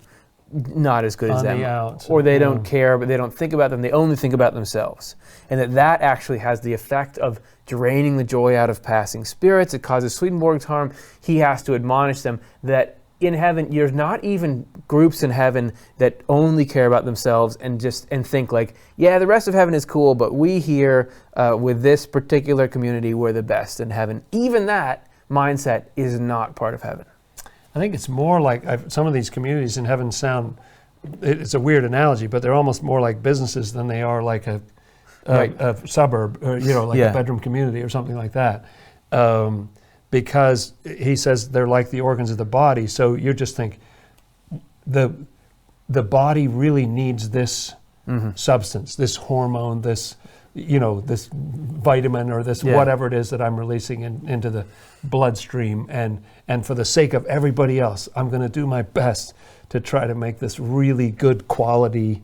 not as good as On them. the outs, Or they yeah. don't care, but they don't think about them. They only think about themselves. And that actually has the effect of draining the joy out of passing spirits. It causes Swedenborg's harm. He has to admonish them that in heaven, there's not even groups in heaven that only care about themselves and think like, yeah, the rest of heaven is cool, but we here with this particular community, we're the best in heaven. Even that mindset is not part of heaven. I think it's more like some of these communities in heaven sound, it's a weird analogy, but they're almost more like businesses than they are like a suburb, or, like a bedroom community or something like that. Because he says they're like the organs of the body. So you just think the body really needs this substance, this hormone, this this vitamin or this whatever it is that I'm releasing into the bloodstream, and for the sake of everybody else, I'm going to do my best to try to make this really good quality,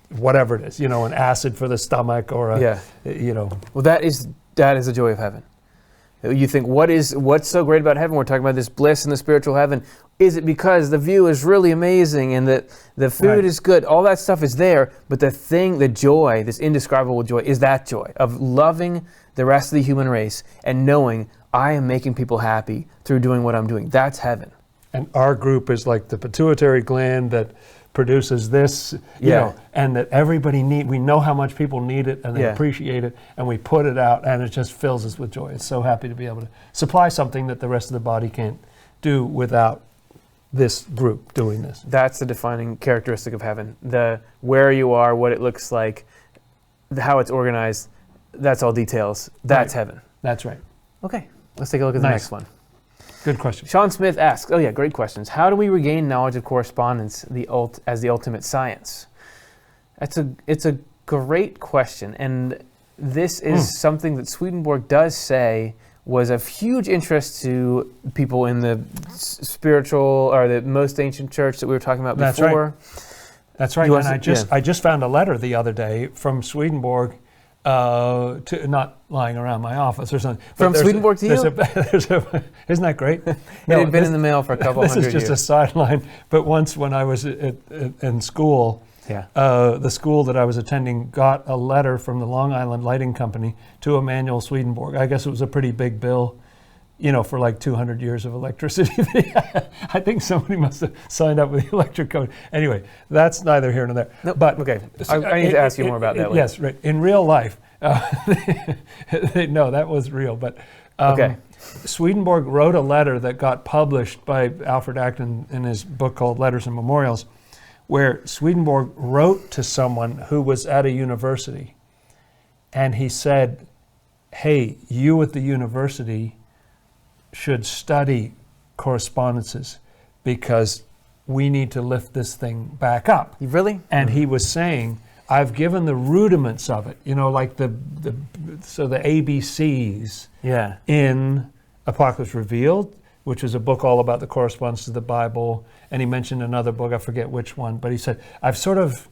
whatever it is, an acid for the stomach or Well, that is the joy of heaven. You think, what's so great about heaven? We're talking about this bliss in the spiritual heaven. Is it because the view is really amazing and that the food is good? All that stuff is there, but the joy, this indescribable joy, is that joy of loving the rest of the human race and knowing I am making people happy through doing what I'm doing. That's heaven. And our group is like the pituitary gland that produces this, and that everybody we know how much people need it and they appreciate it, and we put it out and it just fills us with joy. It's so happy to be able to supply something that the rest of the body can't do without this group doing this. That's the defining characteristic of heaven. The where you are, what it looks like, how it's organized, that's all details. That's heaven. That's right. Okay, let's take a look at the next one. Good question. Sean Smith asks, great questions. How do we regain knowledge of correspondence as the ultimate science? It's a great question, and this is something that Swedenborg does say was of huge interest to people in the spiritual or the most ancient church that we were talking about before. That's right. And I just found a letter the other day from Swedenborg, to not lying around my office or something. From Swedenborg to you? Isn't that great? It had been in the mail for a couple hundred years. This is just a sideline. But once when I was in school, the school that I was attending got a letter from the Long Island Lighting Company to Emanuel Swedenborg. I guess it was a pretty big bill, for like 200 years of electricity. I think somebody must have signed up with the electric code. Anyway, that's neither here nor there. Nope. But okay, I need to ask you more about that later. Yes, right. In real life, no, that was real. But Swedenborg wrote a letter that got published by Alfred Acton in his book called Letters and Memorials, where Swedenborg wrote to someone who was at a university, and he said, "Hey, you at the university should study correspondences because we need to lift this thing back up." Really? And he was saying, I've given the rudiments of it, like the ABCs in Apocalypse Revealed, which was a book all about the correspondence to the Bible. And he mentioned another book, I forget which one, but he said, I've sort of,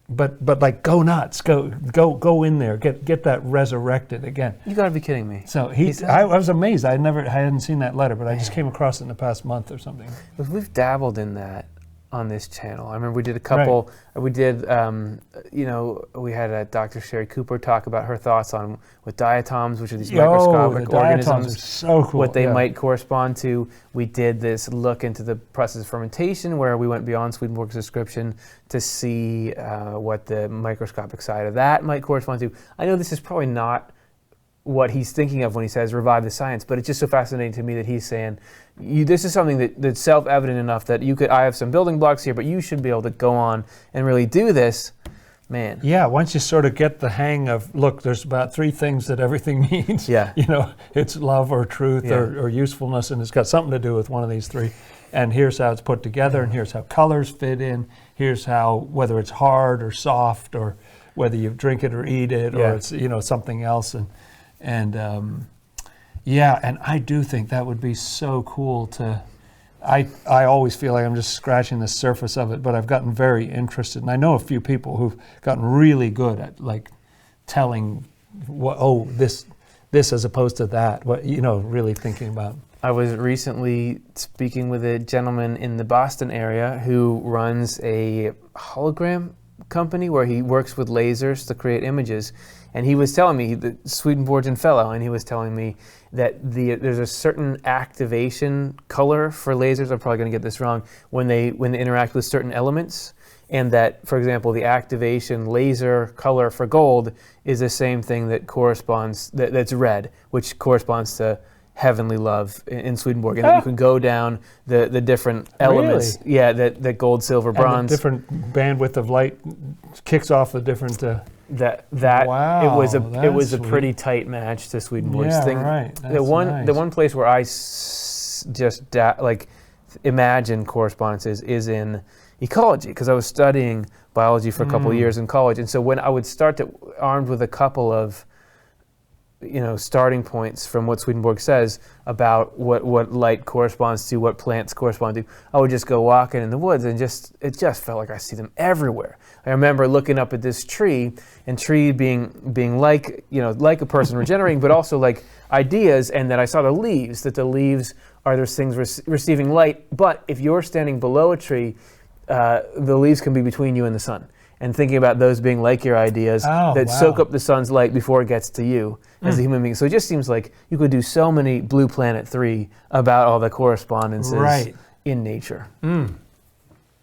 but like go nuts, go in there, get that resurrected again. You gotta be kidding me. So I was amazed. I hadn't seen that letter, but I just came across it in the past month or something. We've dabbled in that on this channel. I remember we did a couple. Right. We did, we had Dr. Sherry Cooper talk about her thoughts on with diatoms, which are these microscopic organisms, are so cool. What they might correspond to. We did this look into the process of fermentation, where we went beyond Swedenborg's description to see what the microscopic side of that might correspond to. I know this is probably not what he's thinking of when he says revive the science, but it's just so fascinating to me that he's saying, this is something that's self-evident enough that I have some building blocks here, but you should be able to go on and really do this. Man. Yeah, once you sort of get the hang of, look, there's about 3 things that everything needs. Yeah. It's love or truth or usefulness, and it's got something to do with one of these 3. And here's how it's put together, and here's how colors fit in. Here's how, whether it's hard or soft, or whether you drink it or eat it, or it's something else. And I do think that would be so cool to. I always feel like I'm just scratching the surface of it, but I've gotten very interested, and I know a few people who've gotten really good at like telling, this as opposed to that. Really thinking about. I was recently speaking with a gentleman in the Boston area who runs a hologram company where he works with lasers to create images. And he was telling me, the Swedenborgian fellow, and he was telling me that there's a certain activation color for lasers. I'm probably going to get this wrong, when they interact with certain elements, and that, for example, the activation laser color for gold is the same thing that corresponds, that's red, which corresponds to heavenly love in Swedenborg, and that you can go down the different elements. Really? Yeah, that gold, silver, And bronze. the different bandwidth of light kicks off the different. That Wow, it was a that's pretty tight match to Swedenborg's Yeah, thing. right. The That's one nice. place where I imagine correspondences is in ecology, because I was studying biology for a couple of years in college, and so when I would start to armed with a couple of starting points from what Swedenborg says about what light corresponds to, what plants correspond to, I would just go walking in the woods, and it just felt like I see them everywhere. I remember looking up at this tree, and tree being like a person regenerating, but also like ideas, and then I saw the leaves, that the leaves are those things receiving light, but if you're standing below a tree, the leaves can be between you and the sun. And thinking about those being like your ideas that soak up the sun's light before it gets to you as a human being. So it just seems like you could do so many Blue Planet 3 about all the correspondences in nature.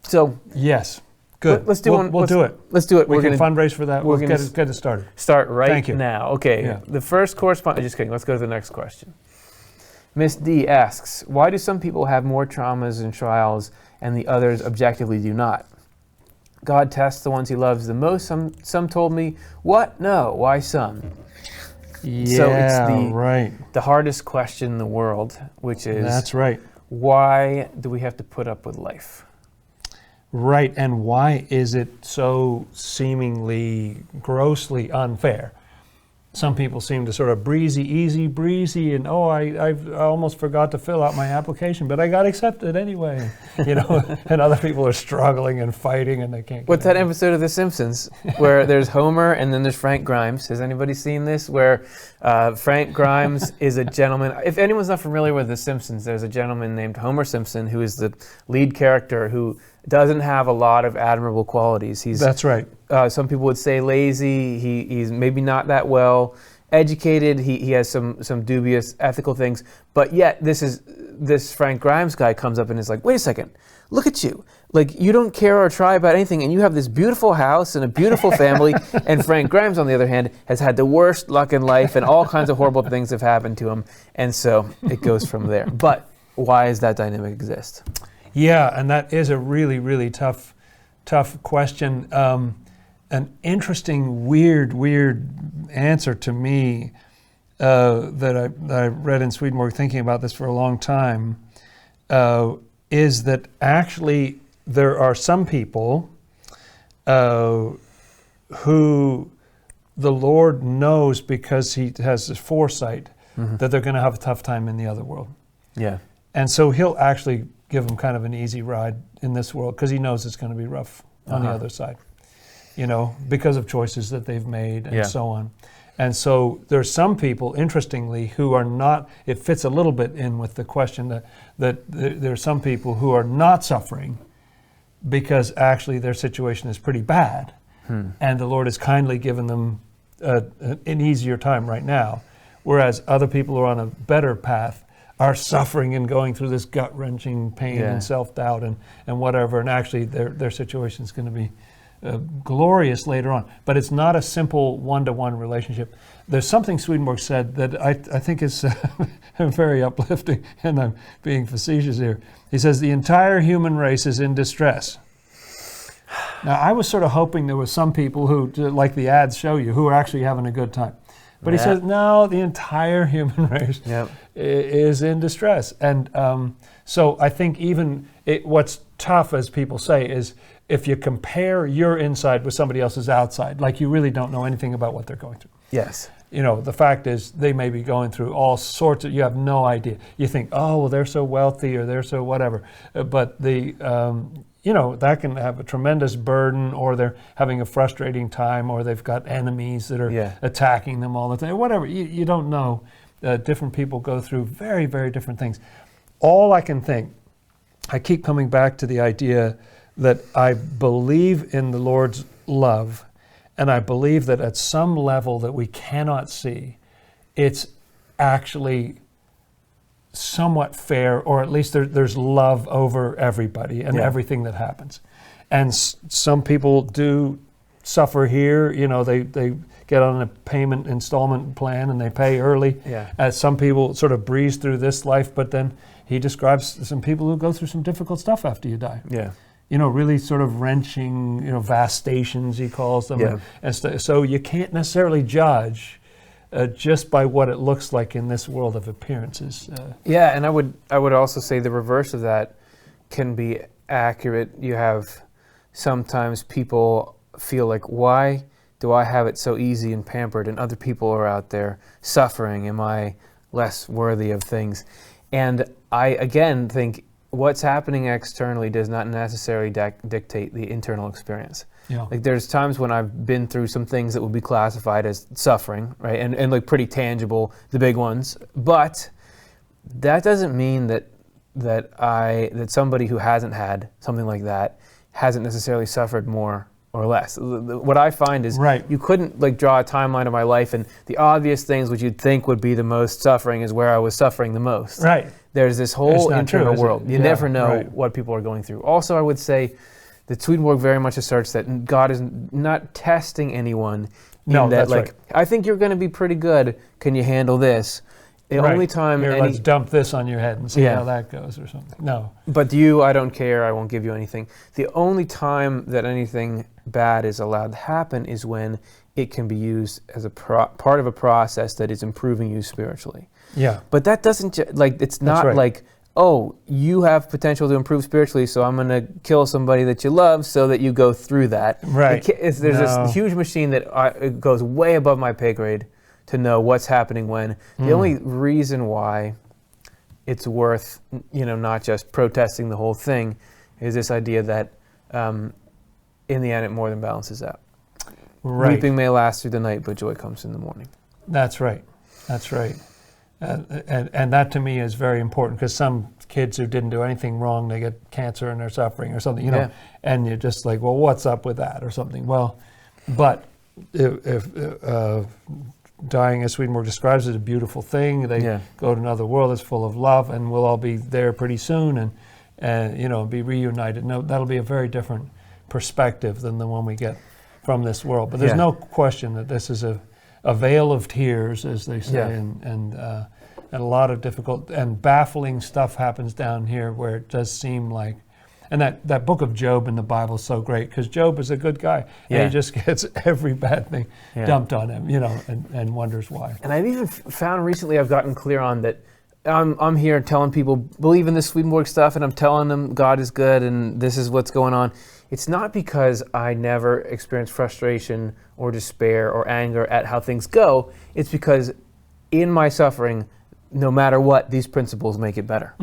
So yes, good. Let's do one. We'll do it. Let's do it. We can fundraise for that. we're We'll gonna get it started. Start right Thank you. now. Okay. Yeah. The first correspondence. Just kidding. Let's go to the next question. Miss D asks, why do some people have more traumas and trials and the others objectively do not? God tests the ones he loves the most. Some told me, what? No, why some? Yeah, So it's right. the hardest question in the world, which is, That's right. why do we have to put up with life? Right, and why is it so seemingly grossly unfair? Some people seem to sort of easy breezy, and I almost forgot to fill out my application, but I got accepted anyway. And other people are struggling and fighting, and they can't. What's that episode of The Simpsons where there's Homer and then there's Frank Grimes? Has anybody seen this? Where Frank Grimes is a gentleman. If anyone's not familiar with The Simpsons, there's a gentleman named Homer Simpson who is the lead character who doesn't have a lot of admirable qualities. That's right. Some people would say lazy. He's maybe not that well educated. He has some dubious ethical things. But yet this Frank Grimes guy comes up and is like, wait a second, look at you. Like, you don't care or try about anything, and you have this beautiful house and a beautiful family. And Frank Grimes, on the other hand, has had the worst luck in life, and all kinds of horrible things have happened to him. And so it goes from there. But why does that dynamic exist? Yeah, and that is a really, really tough question. An interesting, weird answer to me that I read in Swedenborg, thinking about this for a long time, is that actually there are some people who the Lord knows, because he has this foresight, that they're going to have a tough time in the other world. Yeah. And so he'll actually give them kind of an easy ride in this world, because he knows it's going to be rough on the other side, because of choices that they've made and so on. And so there's some people, interestingly, who are not, it fits a little bit in with the question that there's some people who are not suffering because actually their situation is pretty bad. And the Lord has kindly given them an easier time right now, whereas other people who are on a better path are suffering and going through this gut-wrenching pain and self-doubt and whatever, and actually their situation is going to be glorious later on. But it's not a simple one-to-one relationship. There's something Swedenborg said that I think is very uplifting, and I'm being facetious here. He says, the entire human race is in distress. Now, I was sort of hoping there was some people who, like the ads show you, who are actually having a good time. But he says, no, the entire human race is in distress. And so I think what's tough, as people say, is if you compare your inside with somebody else's outside, like you really don't know anything about what they're going through. Yes. The fact is they may be going through all sorts of, you have no idea. You think, oh, well, they're so wealthy or they're so whatever. But that can have a tremendous burden, or they're having a frustrating time, or they've got enemies that are attacking them all the time, whatever. You don't know. Different people go through very, very different things. All I can think, I keep coming back to the idea that I believe in the Lord's love, and I believe that at some level that we cannot see, it's actually somewhat fair, or at least there's love over everybody and everything that happens. And some people do suffer here, they get on a payment installment plan and they pay early. Yeah. As some people sort of breeze through this life, but then he describes some people who go through some difficult stuff after you die. Yeah. Really sort of wrenching, vastations, he calls them. Yeah. So you can't necessarily judge just by what it looks like in this world of appearances. Yeah, and I would also say the reverse of that can be accurate. You have sometimes people feel like, why do I have it so easy and pampered and other people are out there suffering? Am I less worthy of things? And I, again, think what's happening externally does not necessarily dictate the internal experience. Yeah. Like there's times when I've been through some things that would be classified as suffering, right? And like pretty tangible, the big ones. But that doesn't mean that somebody who hasn't had something like that hasn't necessarily suffered more or less. What I find is Right. you couldn't like draw a timeline of my life and the obvious things which you'd think would be the most suffering is where I was suffering the most. Right. There's this It's whole not internal true, is it? world. You Yeah, never know right. what people are going through. Also, I would say that Swedenborg very much asserts that God is not testing anyone. No, in that, that's like, right. I think you're going to be pretty good. Can you handle this? The Right. only time Here, let's dump this on your head and see Yeah. how that goes or something. No. But you, I don't care, I won't give you anything. The only time that anything bad is allowed to happen is when it can be used as a part of a process that is improving you spiritually. Yeah. But that doesn't, it's not right. like, oh, you have potential to improve spiritually, so I'm going to kill somebody that you love so that you go through that. Right. There's No. this huge machine that it goes way above my pay grade to know what's happening when. The only reason why it's worth, not just protesting the whole thing is this idea that in the end it more than balances out. Right. Weeping may last through the night, but joy comes in the morning. That's right. That's right. And that to me is very important because some kids who didn't do anything wrong, they get cancer and they're suffering or something, Yeah. and you're just like, well, what's up with that or something? Well, but if dying, as Swedenborg describes, is a beautiful thing. They Yeah. go to another world that's full of love, and we'll all be there pretty soon, and be reunited. No, that'll be a very different perspective than the one we get from this world. But there's Yeah. no question that this is a vale of tears, as they say, Yeah. and a lot of difficult and baffling stuff happens down here where it does seem like, and that book of Job in the Bible is so great because Job is a good guy and Yeah. he just gets every bad thing Yeah. dumped on him, and wonders why. And I've even found recently I've gotten clear on that I'm here telling people, believe in this Swedenborg stuff, and I'm telling them God is good and this is what's going on. It's not because I never experience frustration or despair or anger at how things go. It's because in my suffering, no matter what, these principles make it better.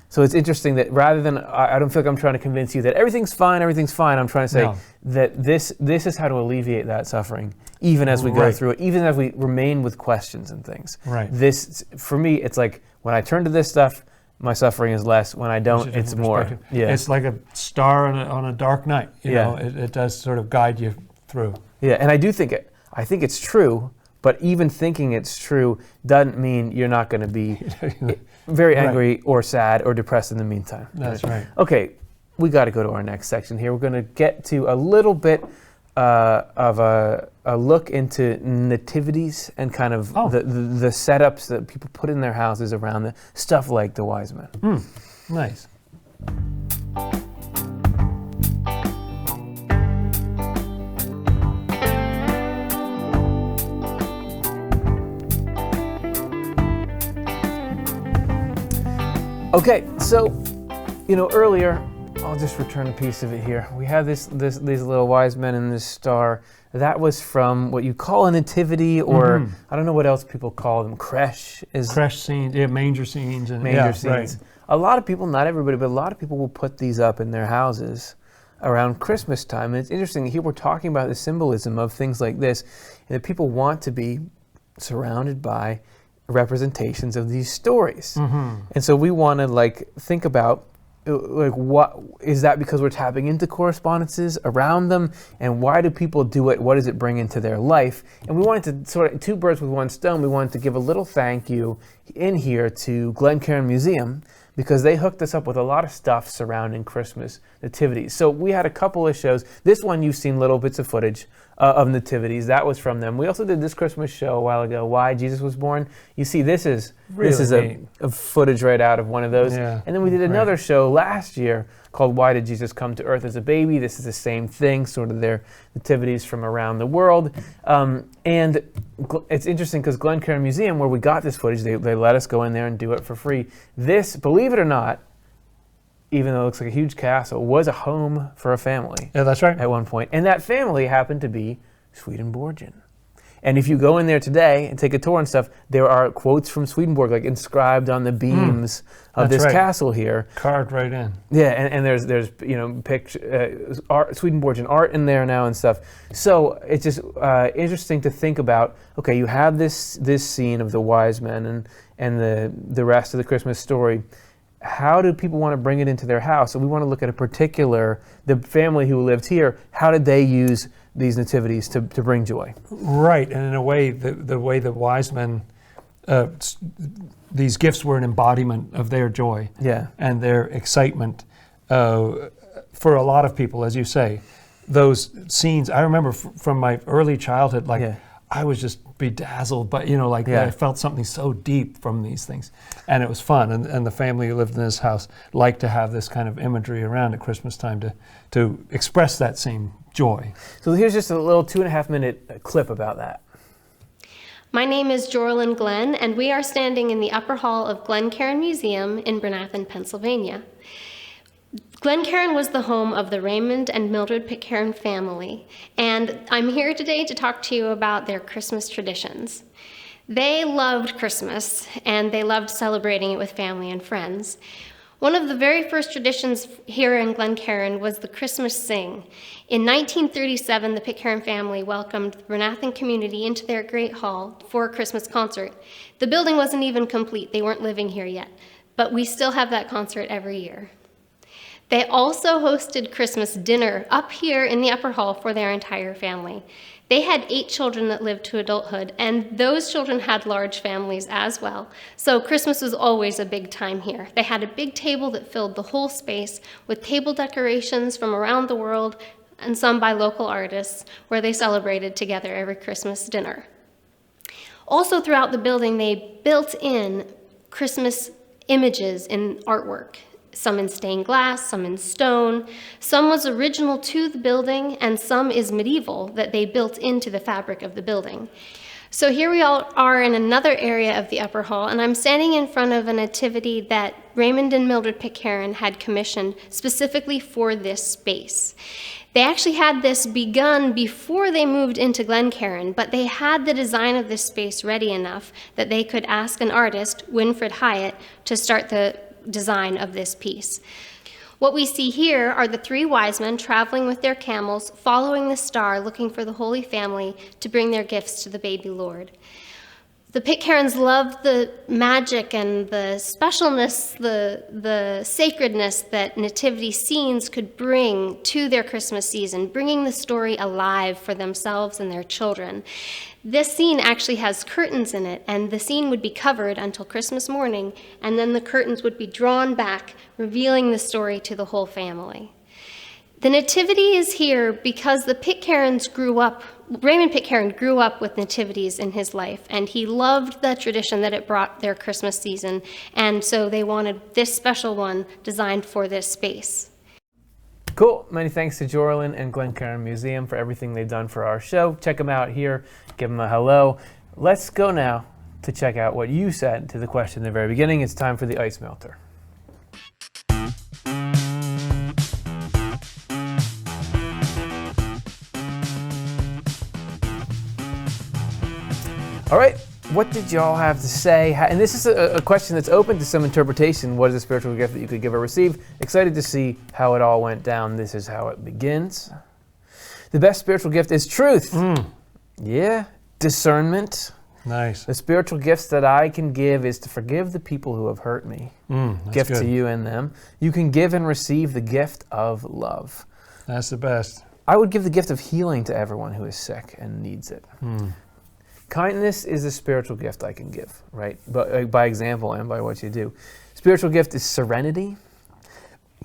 So it's interesting that rather than, I don't feel like I'm trying to convince you that everything's fine, I'm trying to say No. that this is how to alleviate that suffering, even as we go Right. through it, even as we remain with questions and things. Right. This, for me, it's like when I turn to this stuff, my suffering is less. When I don't, It's a it's different more. perspective. Yeah. It's like a star on a dark night. Yeah. It does sort of guide you through. Yeah, and I think it's true, but even thinking it's true doesn't mean you're not going to be very Right. angry or sad or depressed in the meantime. That's right. Okay, we got to go to our next section here. We're going to get to a little bit of a look into nativities and kind of Oh. the setups that people put in their houses around the stuff like the wise men. Nice. Okay, so, earlier, I'll just return a piece of it here. We have these little wise men in this star. That was from what you call a nativity, or I don't know what else people call them. Creche is Creche scenes, manger scenes, and manger scenes. Right. A lot of people, not everybody, but a lot of people will put these up in their houses around Christmas time. And it's interesting, here we're talking about the symbolism of things like this, and that people want to be surrounded by representations of these stories. And so we want to think about what is that, because we're tapping into correspondences around them, and why do people do it? What does it bring into their life? And we wanted to sort of two birds with one stone. We wanted to give a little thank you in here to Glencairn Museum, because they hooked us up with a lot of stuff surrounding Christmas nativities. So we had a couple of shows. This one you've seen little bits of footage of nativities. That was from them. We also did this Christmas show a while ago, Why Jesus Was Born. You see, this is Really a footage right out of one of those. Yeah, And then we did another show last year called Why Did Jesus Come to Earth as a Baby? This is the same thing, sort of their nativities from around the world. And it's interesting because Glencairn Museum, where we got this footage, they let us go in there and do it for free. This, believe it or not, even though it looks like a huge castle, was a home for a family. Yeah, that's right. At one point. And that family happened to be Swedenborgian. And if you go in there today and take a tour and stuff, there are quotes from Swedenborg, like inscribed on the beams of this castle here. Carved right in. Yeah, and there's Swedenborgian art in there now and stuff. So it's just interesting to think about. Okay, you have this scene of the wise men and the rest of the Christmas story. How do people want to bring it into their house? So we want to look at the family who lived here. How did they use these nativities to bring joy? Right, and in a way, the way the wise men, these gifts were an embodiment of their joy and their excitement. For a lot of people, as you say, those scenes, I remember from my early childhood, I was just bedazzled, but I felt something so deep from these things, and it was fun. And the family who lived in this house liked to have this kind of imagery around at Christmas time to express that same joy. So here's just a little 2.5-minute clip about that. My name is Jorlyn Glenn, and we are standing in the upper hall of Glencairn Museum in Bernathen, Pennsylvania. Glencairn was the home of the Raymond and Mildred Pitcairn family, and I'm here today to talk to you about their Christmas traditions. They loved Christmas, and they loved celebrating it with family and friends. One of the very first traditions here in Glencairn was the Christmas Sing. In 1937, the Pitcairn family welcomed the Bernathen community into their great hall for a Christmas concert. The building wasn't even complete. They weren't living here yet, but we still have that concert every year. They also hosted Christmas dinner up here in the upper hall for their entire family. They had 8 children that lived to adulthood, and those children had large families as well. So Christmas was always a big time here. They had a big table that filled the whole space with table decorations from around the world and some by local artists, where they celebrated together every Christmas dinner. Also throughout the building, they built in Christmas images in artwork. Some in stained glass, some in stone. Some was original to the building, and some is medieval that they built into the fabric of the building. So here we all are in another area of the upper hall, and I'm standing in front of a nativity that Raymond and Mildred Pitcairn had commissioned specifically for this space. They actually had this begun before they moved into Glencairn, but they had the design of this space ready enough that they could ask an artist, Winfred Hyatt, to start the design of this piece. What we see here are the 3 wise men traveling with their camels, following the star, looking for the Holy Family to bring their gifts to the baby Lord. The Pitcairns loved the magic and the specialness, the sacredness that nativity scenes could bring to their Christmas season, bringing the story alive for themselves and their children. This scene actually has curtains in it, and the scene would be covered until Christmas morning, and then the curtains would be drawn back, revealing the story to the whole family. The nativity is here because the Pitcairns Raymond Pitcairn grew up with nativities in his life, and he loved the tradition that it brought their Christmas season, and so they wanted this special one designed for this space. Cool. Many thanks to Jorlyn and Glencairn Museum for everything they've done for our show. Check them out here. Give them a hello. Let's go now to check out what you said to the question in the very beginning. It's time for the ice melter. All right, what did y'all have to say? And this is a question that's open to some interpretation. What is a spiritual gift that you could give or receive? Excited to see how it all went down. This is how it begins. The best spiritual gift is truth. Yeah, discernment. Nice. The spiritual gifts that I can give is to forgive the people who have hurt me. Gift good. to you and them. You can give and receive the gift of love. That's the best. I would give the gift of healing to everyone who is sick and needs it. Kindness is a spiritual gift I can give, right? But by example and by what you do. Spiritual gift is serenity.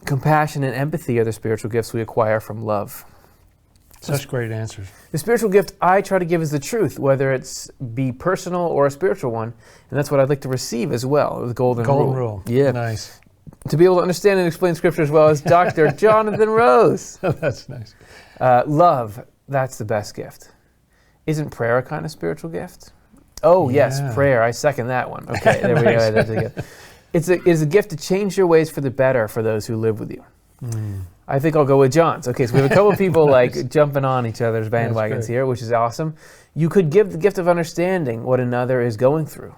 Compassion and empathy are the spiritual gifts we acquire from love. Such great answers. The spiritual gift I try to give is the truth, whether it's be personal or a spiritual one. And that's what I'd like to receive as well, the golden rule. Yeah. Nice. To be able to understand and explain Scripture as well as Dr. Jonathan Rose. That's nice. Love, that's the best gift. Isn't prayer a kind of spiritual gift? Oh, yes, Yeah. prayer. I second that one. Okay, there we go. Nice. That's a gift. It's a gift to change your ways for the better for those who live with you. I think I'll go with John's. Okay, so we have a couple of people like jumping on each other's bandwagons great. here, which is awesome. You could give the gift of understanding what another is going through.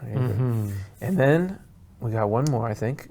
And then we got one more, I think.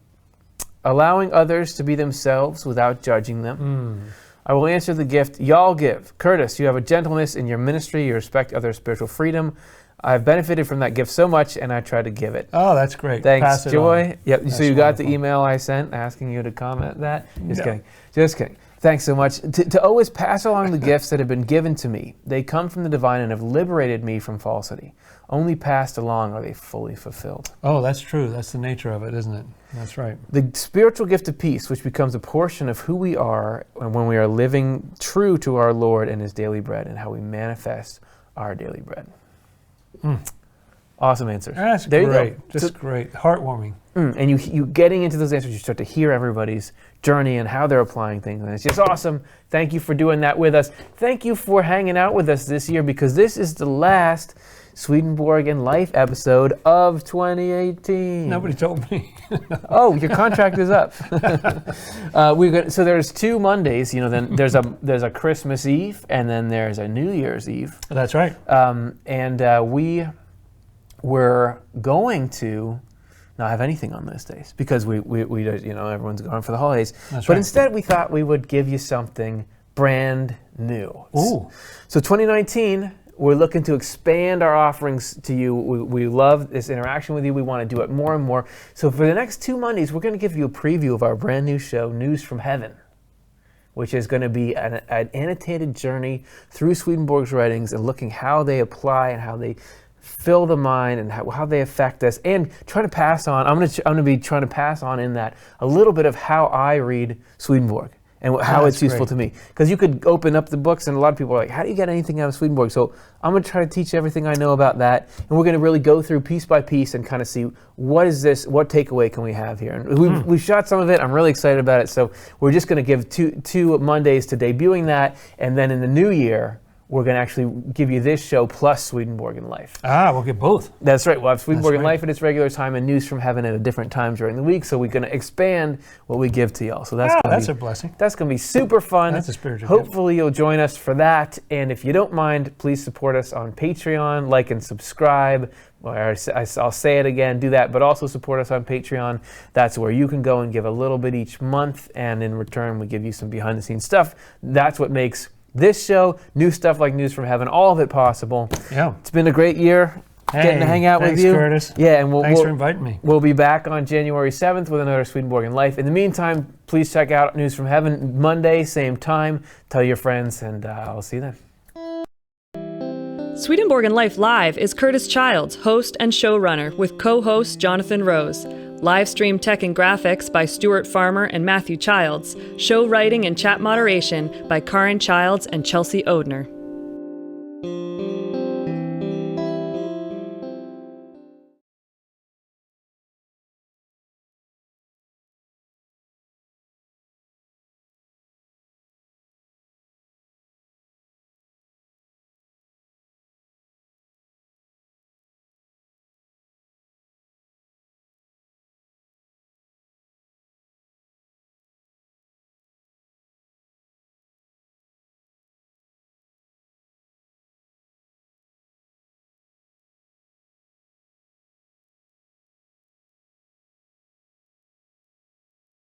Allowing others to be themselves without judging them. I will answer the gift y'all give. Curtis, you have a gentleness in your ministry. You respect others' spiritual freedom. I've benefited from that gift so much, and I try to give it. Oh, that's great. Thanks, Pass it Joy. on. Yep. That's So you got the wonderful. email I sent asking you to comment that? Just No. kidding. Just kidding. Thanks so much. To always pass along the gifts that have been given to me. They come from the divine and have liberated me from falsity. Only passed along are they fully fulfilled. Oh, that's true. That's the nature of it, isn't it? That's right. The spiritual gift of peace, which becomes a portion of who we are when we are living true to our Lord and His daily bread, and how we manifest our daily bread. Awesome answers. That's there great. You go. Just great. Heartwarming. And you getting into those answers, you start to hear everybody's journey and how they're applying things. And it's just awesome. Thank you for doing that with us. Thank you for hanging out with us this year, because this is the last Swedenborg in Life episode of 2018. Nobody told me. Oh, your contract is up. So there's 2 Mondays. You know, then there's a Christmas Eve, and then there's a New Year's Eve. That's right. We were going to not have anything on those days because we everyone's going for the holidays. That's but right. instead, we thought we would give you something brand new. Ooh. So 2019. We're looking to expand our offerings to you. We love this interaction with you. We want to do it more and more. So for the next 2 Mondays, we're going to give you a preview of our brand new show, News from Heaven, which is going to be an annotated journey through Swedenborg's writings and looking how they apply and how they fill the mind and how they affect us, and try to pass on. I'm going to be trying to pass on in that a little bit of how I read Swedenborg and how That's it's useful great. to me. Because you could open up the books, and a lot of people are like, how do you get anything out of Swedenborg? So I'm going to try to teach everything I know about that, and we're going to really go through piece by piece and kind of see what takeaway can we have here. And we've shot some of it. I'm really excited about it. So we're just going to give two Mondays to debuting that, and then in the new year, we're going to actually give you this show plus Swedenborg in Life. We'll get both. That's right. We'll have Swedenborg in right. Life at its regular time and News from Heaven at a different time during the week. So we're going to expand what we give to y'all. So That's a blessing. that's going to be super fun. That's a spiritual Hopefully you'll join us for that. And if you don't mind, please support us on Patreon, like and subscribe. I'll say it again, do that, but also support us on Patreon. That's where you can go and give a little bit each month. And in return, we give you some behind the scenes stuff. That's what makes this show, new stuff like News from Heaven, all of it possible. Yeah. It's been a great year getting to hang out with thanks, you. Curtis. Yeah, and Thanks for inviting me. We'll be back on January 7th with another Swedenborg in Life. In the meantime, please check out News from Heaven Monday, same time. Tell your friends, and I'll see you then. Swedenborg in Life Live is Curtis Childs, host and showrunner, with co-host Jonathan Rose. Live stream tech and graphics by Stuart Farmer and Matthew Childs. Show writing and chat moderation by Karin Childs and Chelsea Odner.